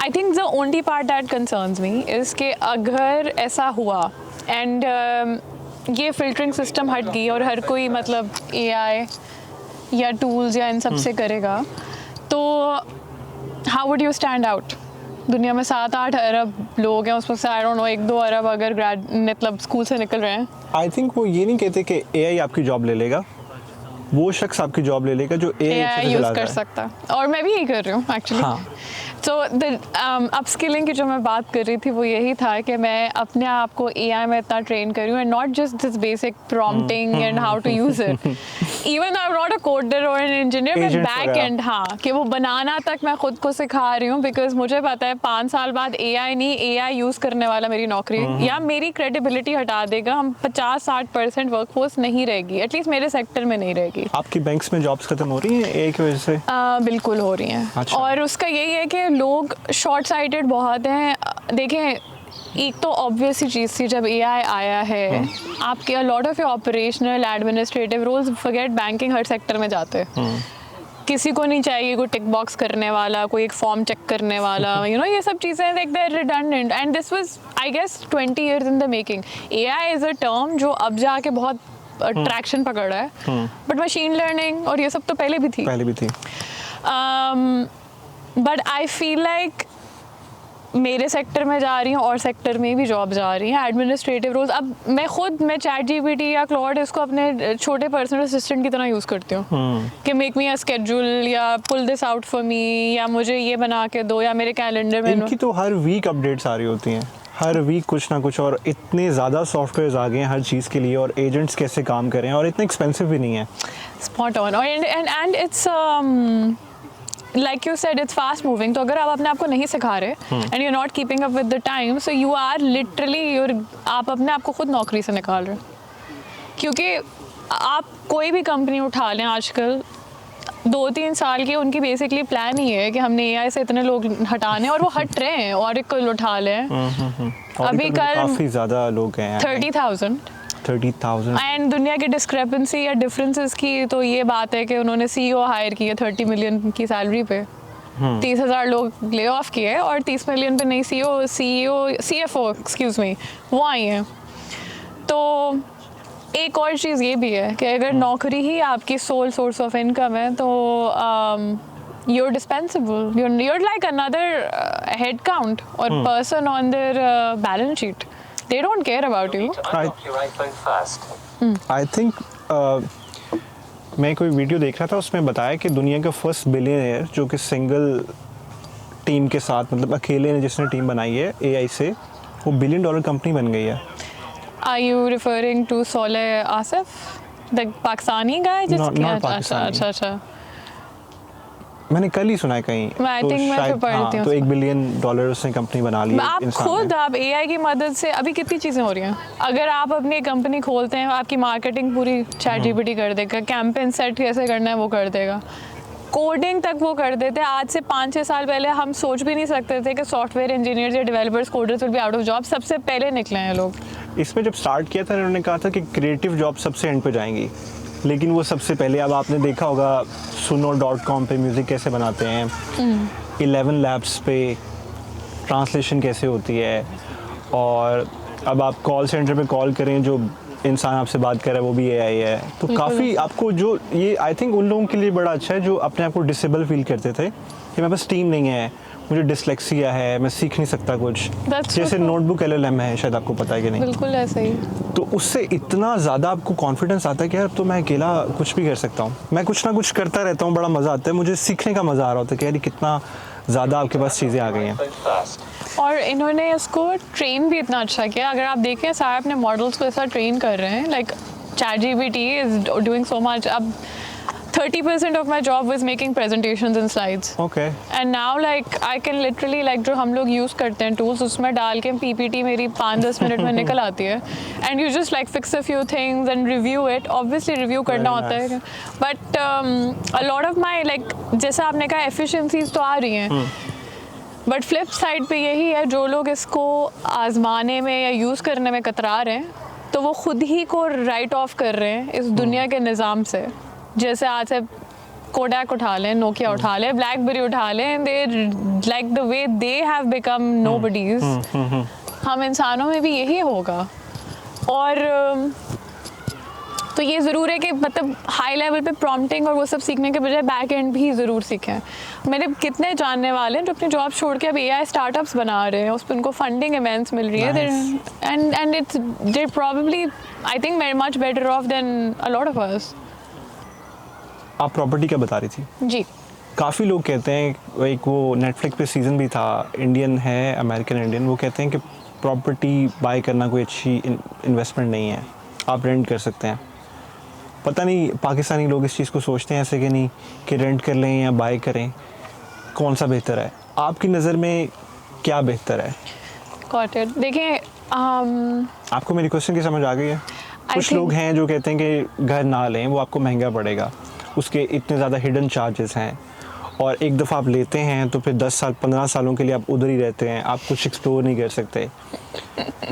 आई think the only part that concerns me is कि अगर ऐसा हुआ एंड ये फ़िल्टरिंग सिस्टम हट गई और हर कोई मतलब AI या टूल्स या इन सब से करेगा, तो how would you stand out? दुनिया में 7-8 अरब लोग हैं, उसमें से आई डोंट नो 1-2 अरब अगर मतलब स्कूल से निकल रहे हैं। आई थिंक वो ये नहीं कहते कि एआई आपकी जॉब ले लेगा, वो शख्स आपकी जॉब ले लेगा जो एआई यूज़ कर सकता है, और मैं भी यही कर रही हूँ एक्चुअली। हाँ। तो अपस्किलिंग की जो मैं बात कर रही थी वो यही था कि मैं अपने आप को एआई में इतना ट्रेन करी हूँ, and not just this basic prompting and how to use it. Even I am not a coder और एन इंजीनियर, मैं बैक एंड, हाँ, कि वो बनाना तक मैं खुद को सिखा रही हूँ, बिकॉज मुझे पता है 5 साल बाद एआई नहीं, एआई यूज़ करने वाला मेरी नौकरी या मेरी क्रेडिबिलिटी हटा देगा। हम 50-60% वर्कफोर्स नहीं रहेगी, एटलीस्ट मेरे सेक्टर में नहीं रहेगी। आपकी बैंक्स में जॉब्स खत्म हो रही हैं एआई की वजह से? बिल्कुल हो रही हैं। अच्छा। और उसका यही है कि लोग शॉर्ट साइटेड बहुत हैं। देखें, एक तो ऑब्वियस ही चीज़ थी जब एआई आया है, आपके lot of operational administrative roles, forget banking, हर सेक्टर में जाते हैं। किसी को नहीं चाहिए कोई टिक बॉक्स करने वाला, कोई एक फॉर्म चेक करने वाला, यू नो, ये सब चीज़ें like they are redundant, and this was I guess 20 years in the making. AI is a term जो अब जाके बहुत ट्रैक्शन पकड़ा है, बट मशीन लर्निंग और ये सब तो पहले भी थी। बट आई फील लाइक मेरे सेक्टर में जा रही हूँ और सेक्टर में भी जॉब जा रही हैं, एडमिनिस्ट्रेटिव रोल्स। अब मैं ChatGPT या क्लॉड इसको अपने छोटे पर्सनल असिस्टेंट की तरह यूज़ करती हूँ कि मेक मी अ स्केड्यूल या pull this out for me, या मुझे ये बना के दो, या मेरे कैलेंडर में। इनकी तो हर वीक अपडेट्स आ रही होती हैं, हर वीक कुछ ना कुछ, और इतने ज़्यादा सॉफ्टवेयर्स आ गए हैं हर चीज़ के लिए, और एजेंट्स कैसे काम करें, और इतने एक्सपेंसिव भी नहीं है। Spot on. And it's like you said, it's fast moving. तो अगर आप अपने आप को नहीं सिखा रहे and you not keeping up with the time, so you are literally आप अपने आप को खुद नौकरी से निकाल रहे हैं। क्योंकि आप कोई भी कंपनी उठा लें आजकल, 2-3 साल की उनकी बेसिकली प्लान ही है कि हमने एआई से इतने लोग हटाने, और वो हट रहे हैं। Oracle उठा लें, अभी कल काफ़ी ज़्यादा लोग हैं, 30,000। एंड दुनिया की डिस्क्रिपेंसी या डिफरेंसेस की तो ये बात है कि उन्होंने CEO हायर किए 30 मिलियन की सैलरी पे, 30,000 लोग ले ऑफ किए, और 30 मिलियन पे नई CFO एक्सक्यूज मी वो आई हैं। तो एक और चीज़ ये भी है कि अगर नौकरी ही आपकी सोल सोर्स ऑफ इनकम है, तो you're dispensable. You're like another head count or person on their balance sheet. They don't care about you. I think मैं कोई वीडियो देख रहा था, उसमें बताया कि दुनिया का फर्स्ट बिलियनियर जो कि सिंगल टीम के साथ, मतलब अकेले ने जिसने टीम बनाई है एआई से, वो $1 billion कंपनी बन गई है। Are you referring to Soleh Asif, the Pakistani guy? Not Pakistani. अच्छा। मैंने कल ही सुना है कहीं। I think मैं शायद, पढ़ती हूँ तो $1 billion उसने कंपनी बना ली है। आप एआई की मदद से अभी कितनी चीज़ें हो रही हैं। अगर आप अपनी कंपनी खोलते हैं, आपकी मार्केटिंग पूरी ChatGPT कर देगा, कैंपेन सेट कैसे करना है वो कर देगा, कोडिंग तक वो कर देते हैं। आज से 5-6 साल पहले हम सोच भी नहीं सकते थे कि सॉफ्टवेयर इंजीनियर्स या developers, coders will be out of job. सबसे पहले निकले हैं लोग। इसमें जब स्टार्ट किया था उन्होंने कहा था कि क्रिएटिव जॉब सबसे एंड पे जाएंगी, लेकिन वो सबसे पहले, अब आपने देखा होगा suno.com पे म्यूज़िक कैसे बनाते हैं, 11 Labs पे ट्रांसलेशन कैसे होती है, और अब आप कॉल सेंटर पे कॉल करें, जो इंसान आपसे बात कर रहा है वो भी एआई है। तो काफ़ी आपको जो ये, आई थिंक उन लोगों के लिए बड़ा अच्छा है जो अपने आप को डिसेबल फील करते थे कि मेरे पास टीम नहीं है, मुझे डिसलेक्सिया है, मैं सीख नहीं सकता कुछ, जैसे नोटबुक LLM है, शायद आपको पता है कि नहीं। बिल्कुल ऐसा ही। तो उससे इतना ज़्यादा आपको कॉन्फिडेंस आता है कि यार, अब तो मैं अकेला कुछ भी कर सकता हूँ, मैं कुछ ना कुछ करता रहता हूँ, बड़ा मज़ा आता है, मुझे सीखने का मज़ा आ रहा होता है कि यार कितना ज़्यादा आपके पास चीज़ें आ गई हैं। और इन्होंने इसको ट्रेन भी इतना अच्छा किया। अगर आप देखें, सारे अपने मॉडल्स को ऐसा ट्रेन कर रहे हैं, like ChatGPT is doing so much. अब 30% of my job was making presentations and slides. Okay. And now like I can literally like जो हम लोग use करते हैं tools, उसमें डाल के PPT मेरी 5-10 मिनट में निकल आती है, and you just like fix a few things and review it. Obviously review करना होता है, but a lot of my like जैसा आपने कहा efficiencies तो आ रही हैं, बट फ्लिप साइड पे यही है, जो लोग इसको आजमाने में या यूज़ करने में कतरा रहे हैं, तो वो खुद ही को राइट ऑफ कर रहे हैं इस दुनिया के निज़ाम से। जैसे आज से कोडैक उठा लें, नोकिया उठा लें, ब्लैकबेरी उठा लें, they like the way they have become nobody's, हम इंसानों में भी यही होगा। और तो ये ज़रूर है कि मतलब हाई लेवल पे प्रॉम्प्टिंग और वो सब सीखने के बजाय बैक एंड भी ज़रूर सीखें। मैंने कितने जानने वाले हैं जो अपनी जॉब छोड़ के अब AI स्टार्टअप्स बना रहे हैं, उस पर उनको फंडिंग इमेंस मिल रही है, and it's they probably I think very much better off than a lot of us. आप प्रॉपर्टी क्या बता रही थी? जी, काफ़ी लोग कहते हैं, एक वो नेटफ्लिक्स पे सीज़न भी था, इंडियन है, अमेरिकन इंडियन, वो कहते हैं कि प्रॉपर्टी बाय करना कोई अच्छी इन्वेस्टमेंट नहीं है, आप रेंट कर सकते हैं। पता नहीं पाकिस्तानी लोग इस चीज़ को सोचते हैं ऐसे कि नहीं कि रेंट कर लें या बाय करें, कौन सा बेहतर है आपकी नज़र में, क्या बेहतर है? Got it. देखिए आपको मेरी क्वेश्चन की समझ आ गई है? कुछ लोग हैं जो कहते हैं कि घर ना लें, वो आपको महंगा पड़ेगा, उसके इतने ज़्यादा हिडन चार्जेस हैं, और एक दफ़ा आप लेते हैं तो फिर 10 साल 15 सालों के लिए आप उधर ही रहते हैं, आप कुछ एक्सप्लोर नहीं कर सकते।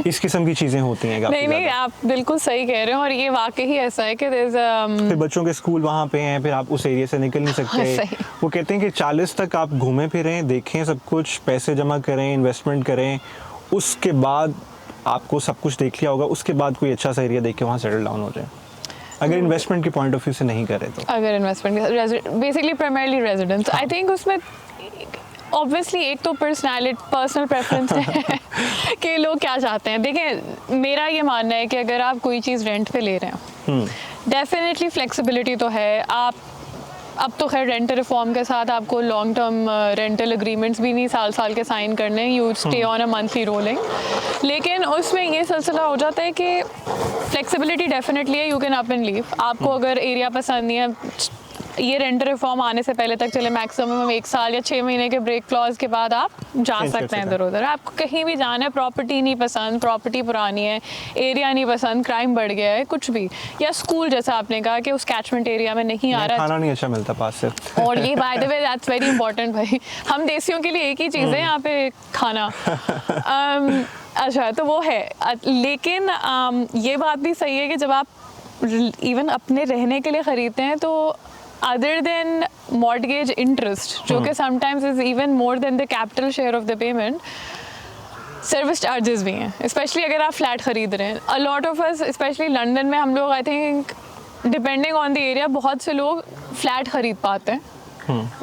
इस किस्म की चीज़ें होती हैं। नहीं, आप बिल्कुल सही कह रहे हो, और ये वाकई ही ऐसा है कि फिर बच्चों के स्कूल वहाँ पे हैं, फिर आप उस एरिया से निकल नहीं सकते। वो कहते हैं कि 40 तक आप घूमें फिरें, देखें सब कुछ, पैसे जमा करें, इन्वेस्टमेंट करें, उसके बाद आपको सब कुछ देख लिया होगा, उसके बाद कोई अच्छा सा एरिया देख के वहाँ सेटल डाउन हो जाए, अगर इन्वेस्टमेंट के पॉइंट ऑफ व्यू से नहीं करे तो। अगर investment basically primarily residence, I think उसमें ऑब्वियसली एक तो पर्सनल प्रेफरेंस है कि लोग क्या चाहते हैं। देखें, मेरा ये मानना है कि अगर आप कोई चीज़ रेंट पे ले रहे हैं, डेफिनेटली फ्लेक्सिबिलिटी तो है। आप अब तो खैर रेंटल रिफॉर्म के साथ आपको लॉन्ग टर्म रेंटल एग्रीमेंट्स भी नहीं साल के साइन करने, you stay on a monthly rolling, लेकिन उसमें ये सिलसिला हो जाता है कि फ्लेक्सिबिलिटी डेफिनेटली है, you can up and leave. आपको अगर एरिया पसंद नहीं है, ये रेंटल रिफॉर्म आने से पहले तक चले मैक्सिमम 1 साल या 6 महीने के ब्रेक क्लॉज के बाद आप जा सकते हैं इधर उधर। आपको कहीं भी जाना है, प्रॉपर्टी नहीं पसंद, प्रॉपर्टी पुरानी है, एरिया नहीं पसंद, क्राइम बढ़ गया है, कुछ भी, या स्कूल जैसा आपने कहा कि उस कैचमेंट एरिया में नहीं आ रहा, खाना नहीं अच्छा मिलता पास से। और ये bye the way that's very important भाई, हम देसियों के लिए एक ही चीज़ है यहाँ पे, खाना। अच्छा, तो वो है, लेकिन ये बात भी सही है कि जब आप इवन अपने रहने के लिए ख़रीदते हैं तो other than mortgage interest, जो कि sometimes is even more than the capital share of the payment, service charges भी हैं, स्पेशली अगर आप फ्लैट खरीद रहे हैं। अ lot of us, specially London में हम लोग, I think depending on the area, बहुत से लोग फ्लैट खरीद पाते हैं,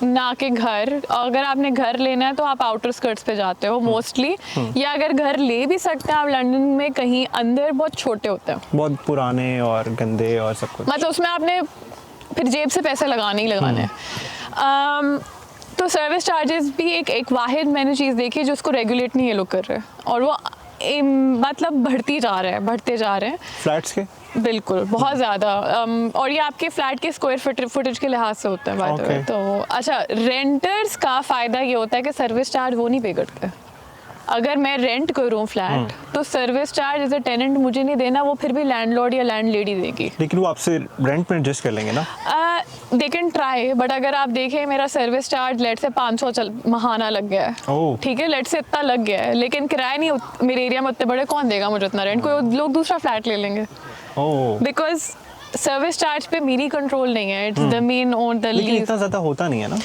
ना कि घर। अगर आपने घर लेना है तो आप आउटर स्कर्ट्स पे जाते हो मोस्टली, या अगर घर ले भी सकते हैं आप लंदन में कहीं अंदर, बहुत छोटे होते हैं, बहुत पुराने और गंदे और सब कुछ, मतलब उसमें आपने फिर जेब से पैसे लगाने ही लगाने हैं। तो सर्विस चार्जेस भी एक वाहिद मैंने चीज़ देखी जो उसको रेगुलेट नहीं ये लोग कर रहे हैं, और वो मतलब बढ़ते जा रहे हैं फ्लैट्स के, बिल्कुल बहुत ज़्यादा। और ये आपके फ्लैट के स्क्वायर फुटेज के लिहाज से होता है बाय द वे। तो अच्छा, रेंटर्स का फ़ायदा ये होता है कि सर्विस चार्ज वो नहीं पे करते। अगर मैं रेंट करूँ फ्लैट तो service charge as a tenant मुझे नहीं देना, वो फिर भी लैंडलॉर्ड या लैंडलेडी देगी। लेकिन वो आपसे रेंट पे एडजस्ट कर लेंगे ना? दे कैन ट्राई, बट अगर आप देखें मेरा सर्विस चार्ज लेट से 500 महाना लग गया है, ठीक है, लेट से इतना लग गया है, लेकिन किराया नहीं मेरे एरिया में उतने बड़े, कौन देगा मुझे उतना रेंट? कोई लोग दूसरा फ्लैट ले लेंगे, बिकॉज सर्विस चार्ज पे मेरी कंट्रोल नहीं है, it's the main own the lease. इतना ज़्यादा होता नहीं है ना?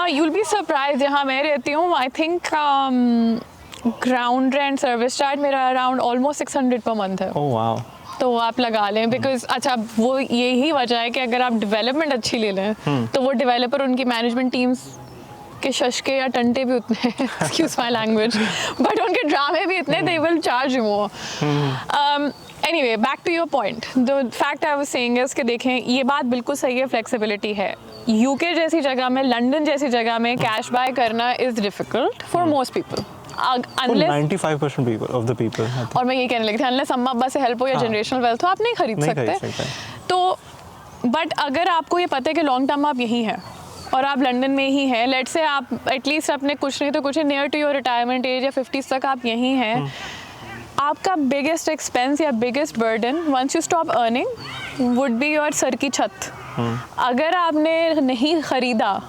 You'll be surprised, जहाँ मैं रहती हूँ I think ground rent service charge मेरा अराउंड ऑलमोस्ट 600 पर मंथ है। वाह। तो आप लगा लें, बिकॉज अच्छा वो यही वजह है कि अगर आप डेवलपमेंट अच्छी ले लें तो वो डेवलपर, उनकी मैनेजमेंट टीम्स के शशके या टंटे भी उतने, एक्सक्यूज माई लैंग्वेज, बट उनके ड्रामे भी इतने, they will charge you more. Anyway, back to your point, the fact I was saying is कि देखें, ये बात बिल्कुल सही है, फ्लेक्सिबिलिटी है। यूके जैसी जगह में, लंदन जैसी जगह में कैश बाय करना is difficult for most people, unless 95% people of the people, और मैं ये कहने लगी थी, अनलेस अम्मा अब्बा से हेल्प हो या जनरेशनल वेल्थ हो, आप नहीं खरीद सकते। तो बट अगर आपको ये पता है कि लॉन्ग टर्म आप यहीं हैं और आप लंदन में ही हैं, लेट्स से आप एटलीस्ट अपने कुछ नहीं तो कुछ near to your retirement age या 50s तक आप यहीं हैं, आपका बिगेस्ट एक्सपेंस या biggest burden once you stop earning would be your सर की छत। अगर आपने नहीं खरीदा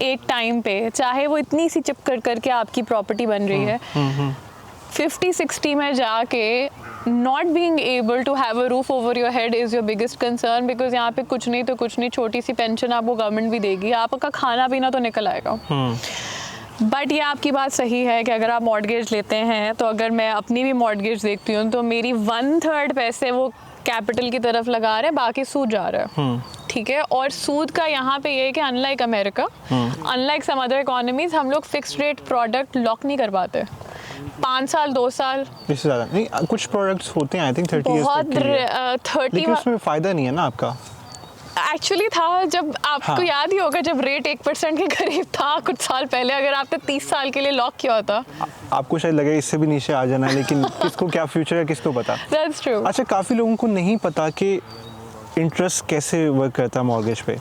एक टाइम पे, चाहे वो इतनी सी चिप करके आपकी प्रॉपर्टी बन रही है, 50-60 में जाके not being able to have a roof over your head is your biggest concern, because यहाँ पे कुछ नहीं तो कुछ नहीं, छोटी सी पेंशन आपको गवर्नमेंट भी देगी, आपका खाना पीना तो निकल आएगा। बट ये आपकी बात सही है कि अगर आप मॉर्टगेज लेते हैं, तो अगर मैं अपनी भी मॉर्टगेज देखती हूँ तो मेरी 1/3 पैसे वो कैपिटल की तरफ लगा रहे हैं, बाकी सूद जा रहा है। ठीक है, और सूद का यहाँ पे ये है कि unlike America, unlike some other economies, हम लोग फिक्स्ड रेट प्रोडक्ट लॉक नहीं कर पाते। 5 साल 2 साल इससे ज़्यादा नहीं, कुछ प्रोडक्ट्स होते हैं आई थिंक 30 बहुत तक के लिए। 30 लेकिन उसमें फ़ायदा नहीं है ना आपका। एक्चुअली था, जब आपको हाँ। याद ही होगा जब रेट 1% के करीब था कुछ साल पहले, अगर आपने 30 साल के लिए लॉक किया होता। आपको शायद लगे इससे भी नीचे आ जाना, लेकिन किसको क्या फ्यूचर है किसको पता। That's true. अच्छा, काफ़ी लोगों को नहीं पता कि इंटरेस्ट कैसे वर्क करता है मॉर्गेज पे,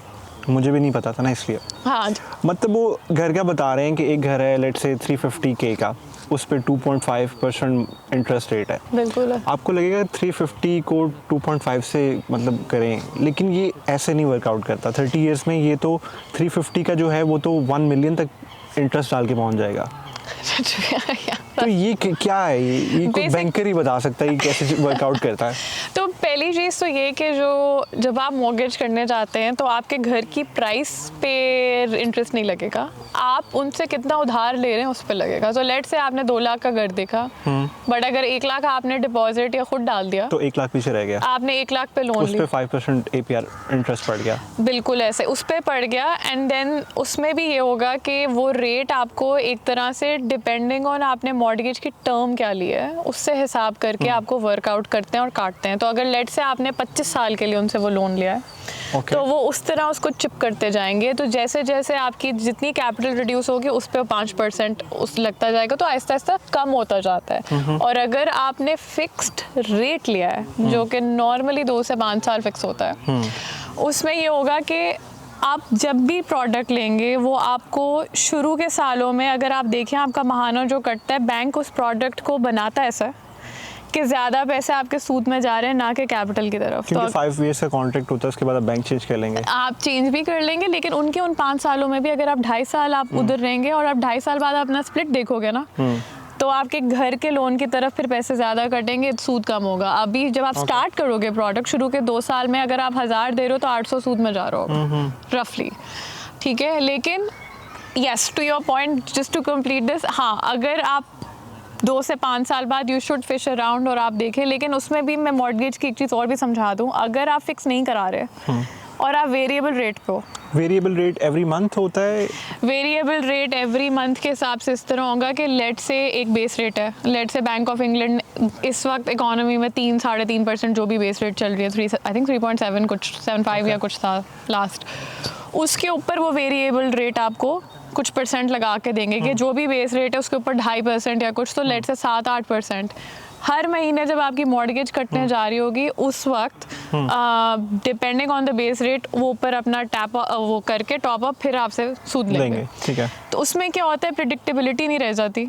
मुझे भी नहीं पता था ना इसलिए। हाँ, मतलब वो घर का बता रहे हैं कि एक घर है लेट्स से 350K का, उस पर 2.5% इंटरेस्ट रेट है। बिल्कुल है। आपको लगेगा 350 को 2.5 से मतलब करें, लेकिन ये ऐसे नहीं वर्कआउट करता। 30 इयर्स में ये तो 350 का जो है वो तो 1 मिलियन तक इंटरेस्ट डाल के पहुंच जाएगा। तो ये क्या है, ये कोई बैंकर ही बता सकता है ये कैसे वर्कआउट करता है। तो पहली चीज़ तो ये कि जो जब आप मॉर्गेज करने जाते हैं तो आपके घर की प्राइस पे इंटरेस्ट नहीं लगेगा, आप उनसे कितना उधार ले रहे हैं उस पर लगेगा। तो लेट से आपने 2 लाख का घर देखा, बट अगर 1 लाख आपने डिपॉजिट या खुद डाल दिया तो 1 लाख पीछे रह गया, आपने 1 लाख पे लोन उस लिया, पे 5% APR इंटरेस्ट पड़ गया। बिल्कुल ऐसे उस पे पड़ गया। एंड देन उसमें भी ये होगा कि वो रेट आपको एक तरह से डिपेंडिंग ऑन आपने मॉर्गेज की टर्म क्या ली है उससे हिसाब करके आपको वर्कआउट करते हैं और काटते हैं। तो अगर लेट से आपने 25 साल के लिए उनसे वो लोन लिया है तो वो उस तरह उसको चिप करते जाएंगे। तो जैसे जैसे आपकी जितनी कैपिटल रिड्यूस होगी उस पर 5% उस लगता जाएगा, तो आहिस्ता आहिस्ता कम होता जाता है। और अगर आपने फिक्स्ड रेट लिया है जो कि नॉर्मली 2 से 5 साल फिक्स होता है, उसमें ये होगा कि आप जब भी प्रोडक्ट लेंगे वो आपको शुरू के सालों में, अगर आप देखें आपका महाना जो कटता है, बैंक उस प्रोडक्ट को बनाता है ऐसा कि ज़्यादा पैसे आपके सूद में जा रहे हैं ना कि कैपिटल की तरफ। क्योंकि तो 5 ईयर्स का कॉन्ट्रैक्ट होता है, उसके बाद आप बैंक चेंज कर लेंगे। आप चेंज भी कर लेंगे, लेकिन उनके उन 5 सालों में भी अगर आप 2.5 साल आप उधर रहेंगे और आप 2.5 साल बाद अपना स्प्लिट देखोगे ना, तो आपके घर के लोन की तरफ फिर पैसे ज़्यादा कटेंगे, सूद कम होगा। अभी जब आप स्टार्ट करोगे प्रोडक्ट, शुरू के 2 साल में अगर आप 1000 दे रहे हो तो 800 सूद में जा रहा होगा रफली। ठीक है, लेकिन yes to your point, just to complete this, हाँ अगर आप 2 से 5 साल बाद यू शुड फिश अराउंड और आप देखें। लेकिन उसमें भी मैं मॉर्गेज की एक चीज़ और भी समझा दूँ, अगर आप फिक्स नहीं करा रहे और आप वेरिएबल रेट पे हो, वेरिएबल रेट एवरी मंथ होता है। वेरिएबल रेट एवरी मंथ के हिसाब से इस तरह होगा कि लेट से एक बेस रेट है, लेट से बैंक ऑफ इंग्लैंड इस वक्त इकोनॉमी में 3-3.5% जो भी बेस रेट चल रही है, आई थिंक 3.7 कुछ 7.5 या कुछ था लास्ट, उसके ऊपर वो वेरिएबल रेट आपको कुछ परसेंट लगा के देंगे कि जो भी बेस रेट है उसके ऊपर 2.5% या कुछ, तो लेट से 7-8% हर महीने जब आपकी मॉर्गेज कटने जा रही होगी उस वक्त depending on the base rate वो ऊपर अपना वो करके टॉप अप फिर आपसे सूद लेंगे। ठीक है, तो उसमें क्या होता है, प्रिडिक्टेबिलिटी नहीं रह जाती।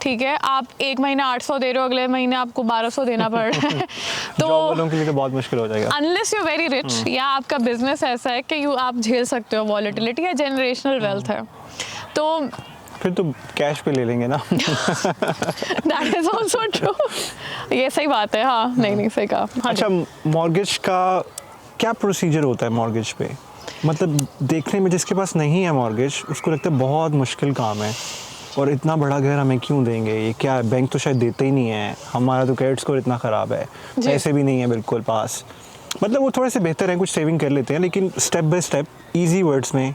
ठीक है, आप एक महीना 800 दे रहे हो, अगले महीने आपको 1200 देना पड़ रहा है तो जॉब वालों के लिए तो बहुत मुश्किल हो जाएगा। अनलेस यू वेरी रिच या आपका बिजनेस ऐसा है कि आप झेल सकते हो वॉलेटिलिटी या जनरेशनल वेल्थ है, तो फिर तो कैश पे ले लेंगे ना। दैट इज आल्सो ट्रू, ये सही बात है। हाँ, नहीं सही कहा। हाँ, अच्छा, मॉर्गेज का क्या प्रोसीजर होता है मॉर्गेज पे? मतलब देखने में जिसके पास नहीं है मॉर्गेज उसको लगता है बहुत मुश्किल काम है और इतना बड़ा घर हमें क्यों देंगे, ये क्या है, बैंक तो शायद देते ही नहीं है, हमारा तो क्रेडिट स्कोर इतना ख़राब है, पैसे भी नहीं है बिल्कुल पास। मतलब वो थोड़े से बेहतर है, कुछ सेविंग कर लेते हैं, लेकिन step by step easy words में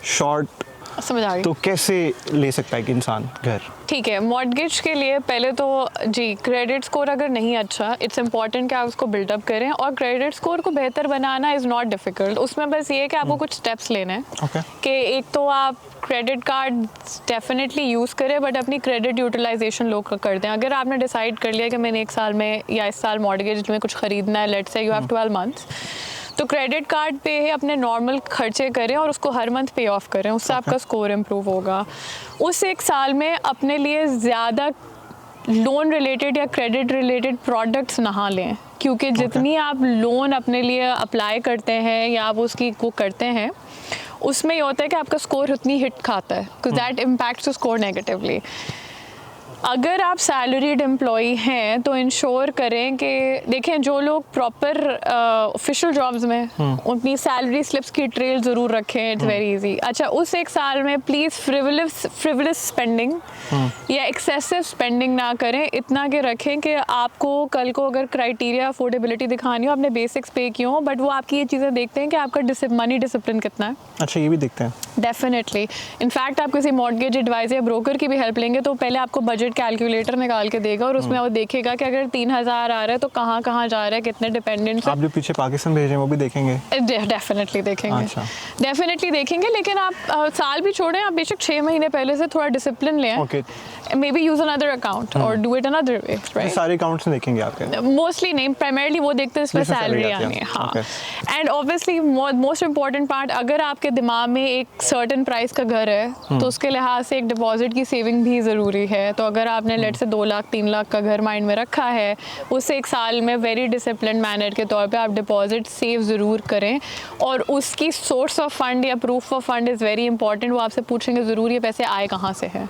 शॉर्ट समझ आ गई। तो कैसे ले सकता है कि इंसान घर? ठीक है, मॉर्गेज के लिए पहले तो जी क्रेडिट स्कोर अगर नहीं अच्छा, इट्स इंपॉर्टेंट कि आप उसको बिल्डअप करें। और क्रेडिट स्कोर को बेहतर बनाना इज़ नॉट डिफ़िकल्ट, उसमें बस ये है कि आपको कुछ स्टेप्स लेने हैं कि एक तो आप क्रेडिट कार्ड डेफिनेटली यूज़ करें, बट अपनी क्रेडिट यूटिलाइजेशन लो कर दें। अगर आपने डिसाइड कर लिया कि मैंने 1 साल में या इस साल मॉर्गेज में कुछ ख़रीदना है, let's say you have 12 months, तो क्रेडिट कार्ड पे ही अपने नॉर्मल खर्चे करें और उसको हर मंथ पे ऑफ करें, उससे आपका स्कोर इम्प्रूव होगा। उस 1 साल में अपने लिए ज़्यादा लोन रिलेटेड या क्रेडिट रिलेटेड प्रोडक्ट्स ना लें, क्योंकि जितनी आप लोन अपने लिए अप्लाई करते हैं या आप उसकी वो करते हैं, उसमें ये होता है कि आपका स्कोर उतनी हिट खाता है, because that impacts to score negatively. अगर आप सैलरीड एम्प्लॉई हैं तो इंश्योर करें कि देखें जो लोग प्रॉपर ऑफिशियल जॉब्स में अपनी सैलरी स्लिप्स की ट्रेल ज़रूर रखें, इट्स वेरी इजी। अच्छा, उस एक साल में प्लीज़ फ्रिवलस स्पेंडिंग या एक्सेसिव स्पेंडिंग ना करें, इतना के रखें कि आपको कल को अगर क्राइटेरिया अफोर्डेबिलिटी दिखानी हो, आपने बेसिक्स पे किए हो, बट वो आपकी ये चीज़ें देखते हैं कि आपका मनी डिसिप्लिन कितना है। अच्छा, ये भी देखते हैं। डेफिनेटली, इनफैक्ट आप किसी मॉर्गेज एडवाइजर या ब्रोकर की भी हेल्प लेंगे तो पहले आपको बजट कैलकुलेटर निकाल के देगा और उसमें वो देखेगा कि अगर 3,000 आ रहा है तो कहाँ कहाँ जा रहा है, कितने डिपेंडेंट्स। आप जो पीछे पाकिस्तान भेजे हैं वो भी देखेंगे? डेफिनेटली देखेंगे। अच्छा। डेफिनेटली देखेंगे, लेकिन आप साल भी छोड़ें, आप बेशक 6 महीने पहले से थोड़ा डिसिप्लिन लें। Okay. Maybe use another account और do it another way, right? सारे अकाउंट्स में देखेंगे आपके? मोस्टली नहीं, प्राइमरली वो देखते हैं इसमें जिसमें सैलरी salary आती आनी है। है। हाँ, Okay. And obviously most important part, अगर आपके दिमाग में एक सर्टेन प्राइस का घर है तो उसके लिहाज से एक डिपॉजिट की सेविंग भी ज़रूरी है। तो अगर आपने लेट से 2 लाख 3 लाख का घर माइंड में रखा है, उससे एक साल में वेरी डिसिप्लिन मैनर के तौर पे आप डिपॉजिट सेव ज़रूर करें। और उसकी सोर्स ऑफ फंड या proof of fund is very important. वो आपसे पूछेंगे ज़रूर ये पैसे आए कहाँ से हैं।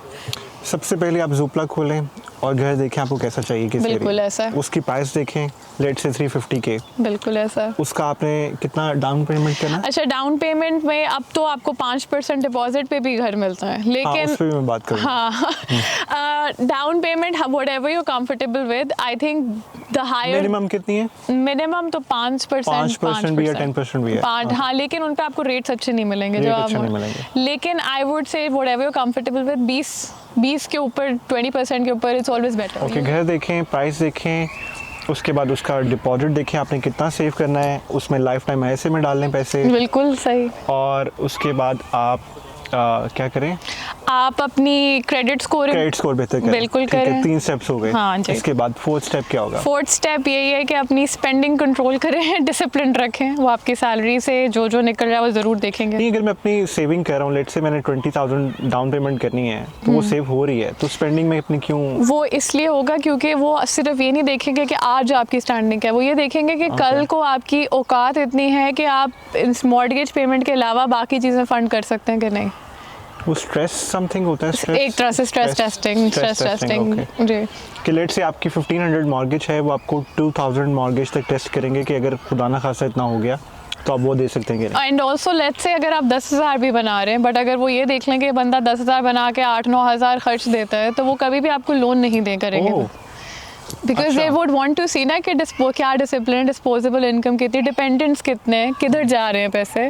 सबसे पहले आप ज़ूपला खोलें और घर देखें आपको कैसा चाहिए, किस बिल्कुल एरिया। ऐसा है। उसकी प्राइस देखें, लेट से 350K। बिल्कुल ऐसा है। उसका आपने कितना डाउन पेमेंट करना है? अच्छा, डाउन पेमेंट में अब तो आपको 5% डिपॉजिट पे भी घर मिलता है, लेकिन उस पे भी मैं बात करूँगा। हाँ, down payment whatever you comfortable with, I think the higher minimum कितनी है? मिनिमम तो 5% 5% भी है, 10% भी है। हाँ, लेकिन उन पे आपको रेट्स अच्छे नहीं मिलेंगे जो रेट अच्छे नहीं आप, मिलेंगे। लेकिन I would say whatever you comfortable with, 20 के ऊपर, 20% के ऊपर, इट्स ऑलवेज बेटर। ओके, घर देखें, प्राइस देखें, उसके बाद उसका डिपॉजिट देखें आपने कितना सेव करना है, उसमें लाइफ टाइम ऐसे में डाल लें पैसे। बिल्कुल सही। और उसके बाद आप क्या करें? आप अपनी क्रेडिट स्कोर बेहतर करें। बिल्कुल ठीक है, करें। 3 स्टेप्स हो गए। हाँ जी। इसके बाद 4th स्टेप क्या होगा? 4th स्टेप यही है कि अपनी स्पेंडिंग कंट्रोल करें, डिसिप्लिन रखें। वो आपकी सैलरी से जो जो निकल रहा है वो ज़रूर देखेंगे। नहीं, अगर मैं अपनी सेविंग कर रहा हूँ, लेट से मैंने 20,000 डाउन पेमेंट करनी है तो वो सेव हो रही है, तो स्पेंडिंग में अपनी क्यों? वो इसलिए होगा क्योंकि वो सिर्फ ये नहीं देखेंगे कि आज आपकी स्टैंडिंग है, वो ये देखेंगे कि कल को आपकी औकात इतनी है कि आप इस मॉर्गेज पेमेंट के अलावा बाकी चीज़ें फंड कर सकते हैं कि नहीं। वो स्ट्रेस समथिंग होता है? स्ट्रेस एक तरह से स्ट्रेस टेस्टिंग जी। कि लेट से आपकी 1500 मॉर्गेज है, वो आपको 2000 मॉर्गेज तक टेस्ट करेंगे कि अगर खुदा ना खासा इतना हो गया तो आप वो दे सकते हैं। एंड ऑल्सो लेट्स से अगर आप 10,000 भी बना रहे हैं, बट अगर वो ये देख लें कि बंदा 10,000 बना के 8-9 हज़ार खर्च देता है, तो वो कभी भी आपको लोन नहीं दे करेंगे। Because they would want to see ना कि क्या डिसिप्लिन, डिस्पोजेबल इनकम कितनी, डिपेंडेंट्स कितने हैं, किधर जा रहे हैं पैसे।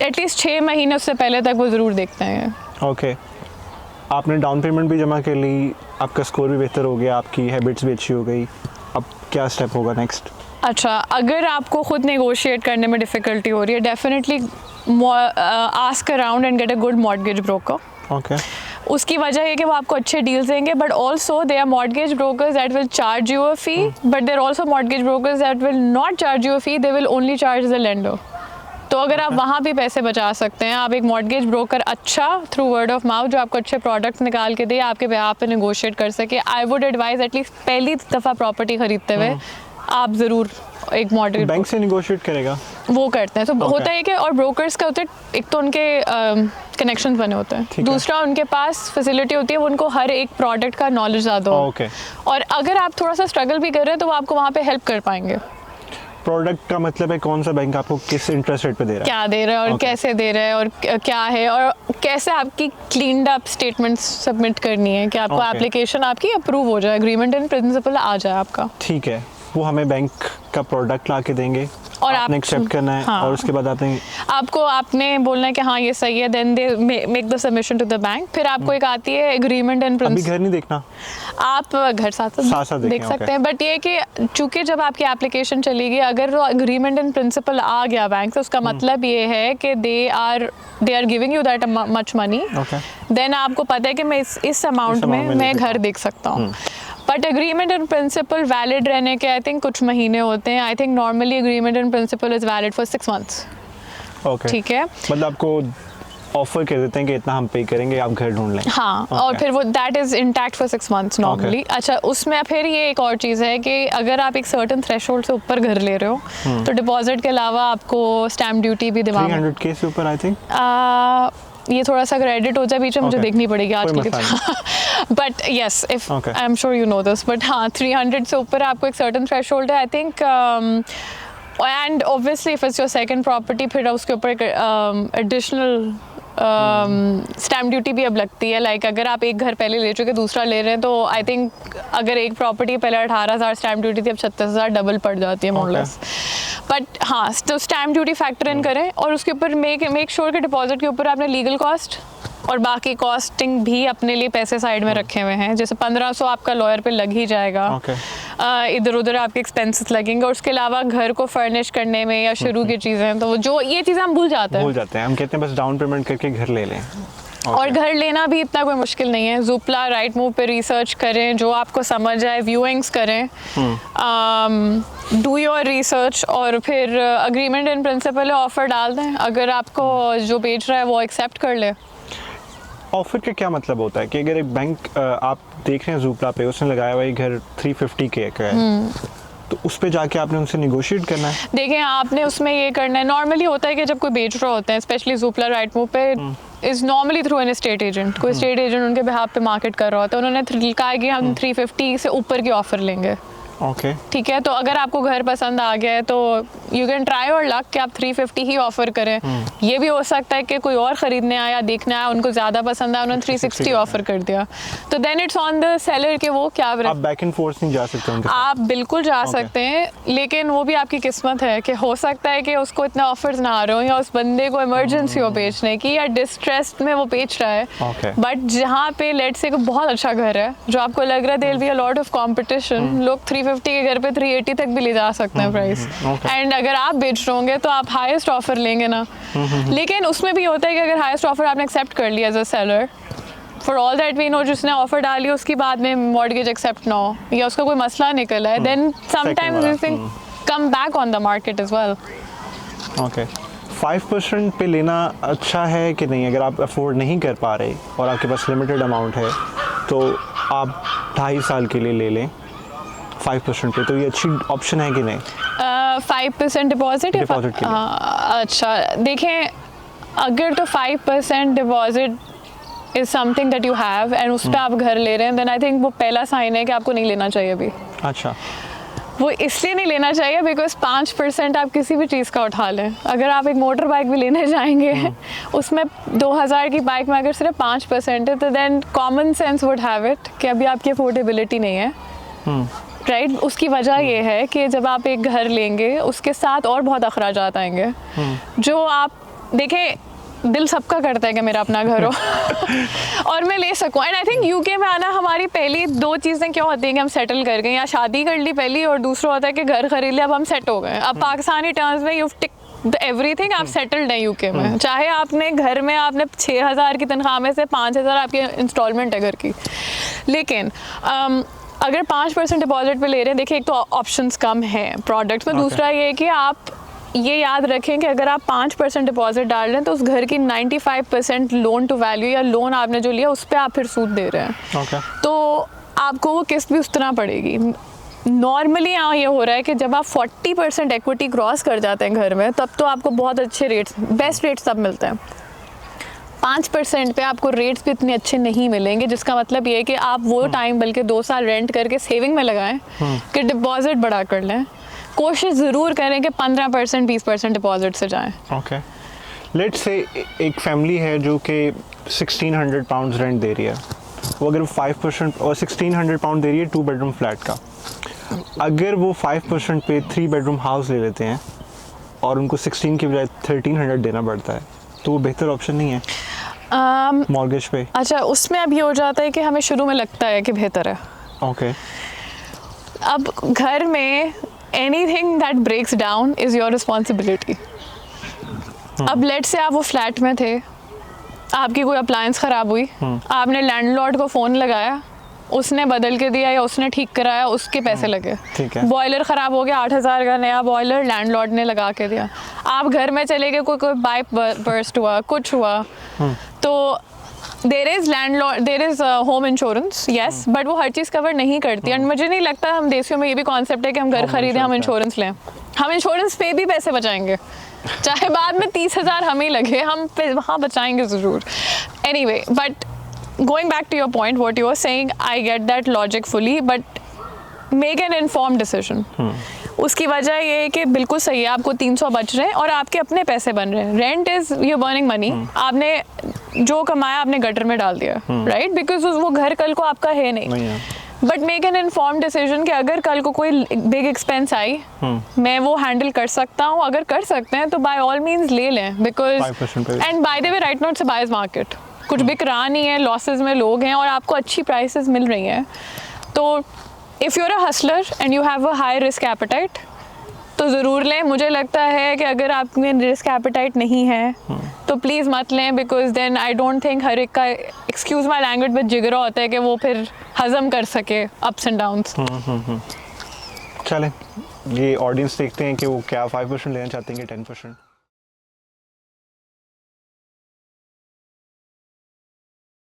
एटलीस्ट 6 महीने उससे पहले तक वो ज़रूर देखते हैं। ओके, आपने डाउन पेमेंट भी जमा कर ली, आपका स्कोर भी बेहतर हो गया, आपकी हैबिट्स भी अच्छी हो गई, अब क्या स्टेप होगा नेक्स्ट? अच्छा, अगर आपको खुद नेगोशिएट करने में डिफ़िकल्टी हो रही है, definitely ask around and get a good mortgage broker. Okay. उसकी वजह है कि वो आपको अच्छे डील्स देंगे, but also they are mortgage brokers that will charge you a fee, but there also mortgage brokers that will not charge you a fee, they will only charge the lender. तो अगर आप वहाँ भी पैसे बचा सकते हैं, आप एक मॉर्गेज ब्रोकर अच्छा थ्रू वर्ड ऑफ माउथ जो आपको अच्छे प्रोडक्ट्स निकाल के दे, आपके बिहाफ पे नेगोशिएट कर सके, आई वुड एडवाइज एटलीस्ट पहली दफ़ा प्रॉपर्टी खरीदते हुए आप ज़रूर एक मॉर्गेज। बैंक से नेगोशिएट करेगा? वो करते हैं, तो होता है कि, और ब्रोकर्स का होता है, एक तो उनके कनेक्शंस बने होते हैं, दूसरा उनके पास फैसिलिटी होती है, वो उनको हर एक प्रोडक्ट का नॉलेज ज़्यादा हो। और अगर आप थोड़ा सा स्ट्रगल भी कर रहे हैं तो वो आपको वहाँ पे हेल्प कर पाएंगे। प्रोडक्ट का मतलब है कौन सा बैंक आपको किस इंटरेस्ट रेट पे दे रहा है, क्या दे रहा है और कैसे दे रहा है और क्या है, और कैसे आपकी क्लीनड अप स्टेटमेंट्स सबमिट करनी है कि आपको एप्लीकेशन आपकी अप्रूव हो जाए, एग्रीमेंट इन प्रिंसिपल आ जाए आपका। ठीक है, वो हमें बैंक का प्रोडक्ट ला के देंगे और आपने एक्सेप्ट करना है। हाँ। और उसके बाद आपने बोलना है कि हाँ ये सही है, then they make the submission to the bank. फिर आपको एक आती है एग्रीमेंट इन प्रिंसिपल। अभी घर नहीं देखना, आप घर साथ देख सकते हैं, बट ये कि चूंकि जब आपकी एप्लीकेशन चलेगी, अगर वो एग्रीमेंट इन प्रिंसिपल आ गया बैंक से, उसका मतलब ये है कि they are giving you that much money, then आपको पता है कि मैं इस अमाउंट में मैं घर देख सकता हूँ। But agreement in principle valid रहने के आई थिंक कुछ महीने होते हैं। I think normally agreement in principle is valid for 6 months. ठीक है, मतलब आपको ऑफर कर देते हैं कि इतना हम पे करेंगे, आप घर ढूंढ लें। हाँ, और फिर वो that is intact for 6 months normally. अच्छा, उसमें फिर ये एक और चीज़ है कि अगर आप एक सर्टेन थ्रेशोल्ड से ऊपर घर ले रहे हो तो डिपॉजिट के अलावा आपको स्टैम्प ड्यूटी भी दिमाग 300K से ऊपर आई थिंक ये थोड़ा सा अगर एडिट हो जाए बीच में मुझे Okay. देखनी पड़ेगी आज कोई के मसला लिए but yes if Okay. I am sure you know this but हाँ 300 से ऊपर आपको एक सर्टन थ्रेशोल्ड है I think and obviously if it's your second property फिर उसके ऊपर एक एडिशनल स्टैम्प ड्यूटी भी अब लगती है लाइक अगर आप एक घर पहले ले चुके दूसरा ले रहे हैं तो आई थिंक अगर एक प्रॉपर्टी पहले 18,000 स्टैम्प ड्यूटी थी अब 36,000 डबल पड़ जाती है मोरलेस बट हाँ तो स्टैम्प ड्यूटी फैक्टर इन करें और उसके ऊपर मेक श्योर कि डिपॉजिट के ऊपर आपने लीगल कॉस्ट और बाकी कॉस्टिंग भी अपने लिए पैसे साइड में रखे हुए हैं जैसे 1500 आपका लॉयर पे लग ही जाएगा Okay. इधर उधर आपके एक्सपेंसेस लगेंगे और उसके अलावा घर को फर्निश करने में या शुरू की चीज़ें तो जो ये चीज़ें हम भूल जाते हैं हम कहते हैं बस डाउन पेमेंट करके घर ले लें और घर लेना भी इतना कोई मुश्किल नहीं है ज़ुपला राइट मूव पे रिसर्च करें जो आपको समझ आए व्यूइंग्स करें डू योर रिसर्च और फिर अग्रीमेंट इन प्रिंसिपल ऑफर डाल दें अगर आपको जो बेच रहा है वो एक्सेप्ट कर ले ऑफर का क्या मतलब होता है कि अगर एक बैंक आप देख रहे हैं ज़ुपला पे उसने लगाया हुआ ये घर 350 के का है तो उस पे जाके आपने उनसे निगोशिएट करना है देखें आपने उसमें ये करना है नॉर्मली होता है कि जब कोई बेच रहा होता है स्पेशली ज़ुपला राइट मूव पे is normally through an state agent कोई स्टेट एजेंट उनके बिहाफ पे मार्केट कर रहा होता है उन्होंने कहा कि हम 350 से ऊपर की ऑफ़र लेंगे ओके ठीक है तो अगर आपको घर पसंद आ गया है तो यू कैन ट्राई और लक कि आप 350 ही ऑफर करें ये भी हो सकता है कि कोई और ख़रीदने आया देखने आया उनको ज़्यादा पसंद आया उन्होंने 360 ऑफर कर दिया तो then it's on the seller के वो क्या आप बैक एंड फोर्थ नहीं जा सकते उनके साथ? आप बिल्कुल जा सकते हैं लेकिन वो भी आपकी किस्मत है कि हो सकता है कि उसको इतना ऑफर्स ना आ रहे हो या उस बंदे को इमरजेंसी हो बेचने की या डिस्ट्रेस में वो बेच रहा है Okay. बट जहाँ पे लेट से बहुत अच्छा घर है जो आपको लग रहा है there be a lot of competition लोग 350 के घर पे 380 तक भी ले जा सकते हैं प्राइस एंड अगर आप बेच रहे होंगे तो आप हाईएस्ट ऑफर लेंगे ना लेकिन उसमें भी होता है कि अगर हाईएस्ट ऑफर आपने एक्सेप्ट कर लिया as a seller for all that we know जिसने ऑफर डाली उसकी बाद में मॉर्गेज एक्सेप्ट ना हो या उसका कोई मसला निकला है then sometimes this thing come back on the market as well okay 5% पे लेना अच्छा है कि नहीं अगर आप अफोर्ड नहीं कर पा रहे और आपके पास लिमिटेड अमाउंट है तो आप 2.5 साल के लिए ले लें 5% पे तो ये अच्छी ऑप्शन है कि नहीं 5% डिपॉजिट Deposit के लिए। अच्छा देखें अगर तो 5% deposit is something that you have and उस पर आप घर ले रहे हैं देन आई थिंक वो पहला साइन है कि आपको नहीं लेना चाहिए अभी अच्छा वो इसलिए नहीं लेना चाहिए बिकॉज 5% आप किसी भी चीज़ का उठा लें अगर आप एक मोटर बाइक भी लेने जाएंगे उसमें 2000 की बाइक में अगर सिर्फ 5% है तो then common sense would have it कि अभी आपकी अफोर्डेबिलिटी नहीं है राइट उसकी वजह ये है कि जब आप एक घर लेंगे उसके साथ और बहुत अखराजात आएंगे जो आप देखें दिल सबका करता है कि मेरा अपना घर हो और मैं ले सकूं एंड आई थिंक यूके में आना हमारी पहली दो चीज़ें क्या होती हैं कि हम सेटल कर गए या शादी कर ली पहली और दूसरा होता है कि घर खरीद लिया अब हम सेट हो गए अब पाकिस्तानी टर्म्स में यू टिक एवरीथिंग आप सेटल्ड हैं यूके में चाहे आपने घर में आपने 6,000 की तनख्वाह में से 5,000 आपकी इंस्टॉलमेंट है घर की लेकिन अगर 5% डिपॉजिट पे ले रहे हैं देखिए एक तो ऑप्शंस कम हैं प्रोडक्ट्स में दूसरा ये है कि आप ये याद रखें कि अगर आप 5% डिपॉजिट डाल रहे हैं तो उस घर की 95% लोन टू वैल्यू या लोन आपने जो लिया उस पर आप फिर सूद दे रहे हैं ओके तो आपको वो किस्त भी उतना पड़ेगी नॉर्मली यहाँ ये हो रहा है कि जब आप 40% इक्विटी क्रॉस कर जाते हैं घर में तब तो आपको बहुत अच्छे रेट्स बेस्ट रेट्स तब मिलते हैं 5% पे आपको रेट्स भी इतने अच्छे नहीं मिलेंगे जिसका मतलब ये है कि आप वो टाइम बल्कि 2 साल रेंट करके सेविंग में लगाएं कि डिपॉजिट बढ़ा कर लें कोशिश ज़रूर करें कि 15% 20% डिपॉजिट से जाएं ओके लेट्स से एक फैमिली है जो कि 1600 पाउंड्स रेंट दे रही है वो अगर 5% और 1600 पाउंड दे रही है 2 बेडरूम फ्लैट का अगर वो 5% पे 3 बेडरूम हाउस ले लेते हैं और उनको 16 की बजाय 1300 देना पड़ता है तो वो बेहतर ऑप्शन नहीं है मॉर्गेज पे अच्छा उसमें अब ये हो जाता है कि हमें शुरू में लगता है कि बेहतर है ओके अब घर में anything that breaks down is your responsibility अब लेट से आप वो फ्लैट में थे आपकी कोई अप्लायंस ख़राब हुई आपने लैंडलॉर्ड को फ़ोन लगाया उसने बदल के दिया या उसने ठीक कराया उसके पैसे लगे ठीक है बॉयलर ख़राब हो गया 8,000 का नया बॉयलर लैंडलॉर्ड ने लगा के दिया आप घर में चले गए कोई पाइप बर्स्ट हुआ कुछ हुआ तो there is home insurance yes but वो हर चीज़ कवर नहीं करती एंड मुझे नहीं लगता हम देशियों में ये भी कॉन्सेप्ट है कि हम घर खरीदें हम इंश्योरेंस लें हम इंश्योरेंस पे भी पैसे बचाएंगे चाहे बाद में 30,000 हमें लगे, हम फिर वहाँ बचाएंगे ज़रूर. Anyway, but going back to your point, what you were saying, I get that logic fully, but make an informed decision. उसकी वजह ये है कि बिल्कुल सही है, आपको 300 बच रहे हैं और आपके अपने पैसे बन रहे हैं. Rent is you burning money. आपने जो कमाया आपने गटर में डाल दिया, राइट? बिकॉज वो घर कल को आपका है नहीं. But make an inform decision कि अगर कल को कोई बिग एक्सपेंस आई, मैं वो हैंडल कर सकता हूँ. अगर कर सकते हैं तो बाय ऑल मीन्स ले लें. Because and bye the way right not से बायर्स मार्केट कुछ बिक रहा नहीं है, लॉसेज में लोग हैं और आपको अच्छी प्राइसेस मिल रही हैं. तो if you are a hustler and you have a high risk appetite तो ज़रूर लें. मुझे लगता है कि अगर आप में रिस्क एपेटाइट नहीं है तो प्लीज़ मत लें. Because then I don't think हर एक का, एक्सक्यूज़ माई लैंग्वेज, में जिगरा होता है कि वो फिर हज़म कर सके अप्स एंड डाउन्स. चलें, ये ऑडियंस देखते हैं कि वो क्या 5% लेना चाहते हैं कि 10%.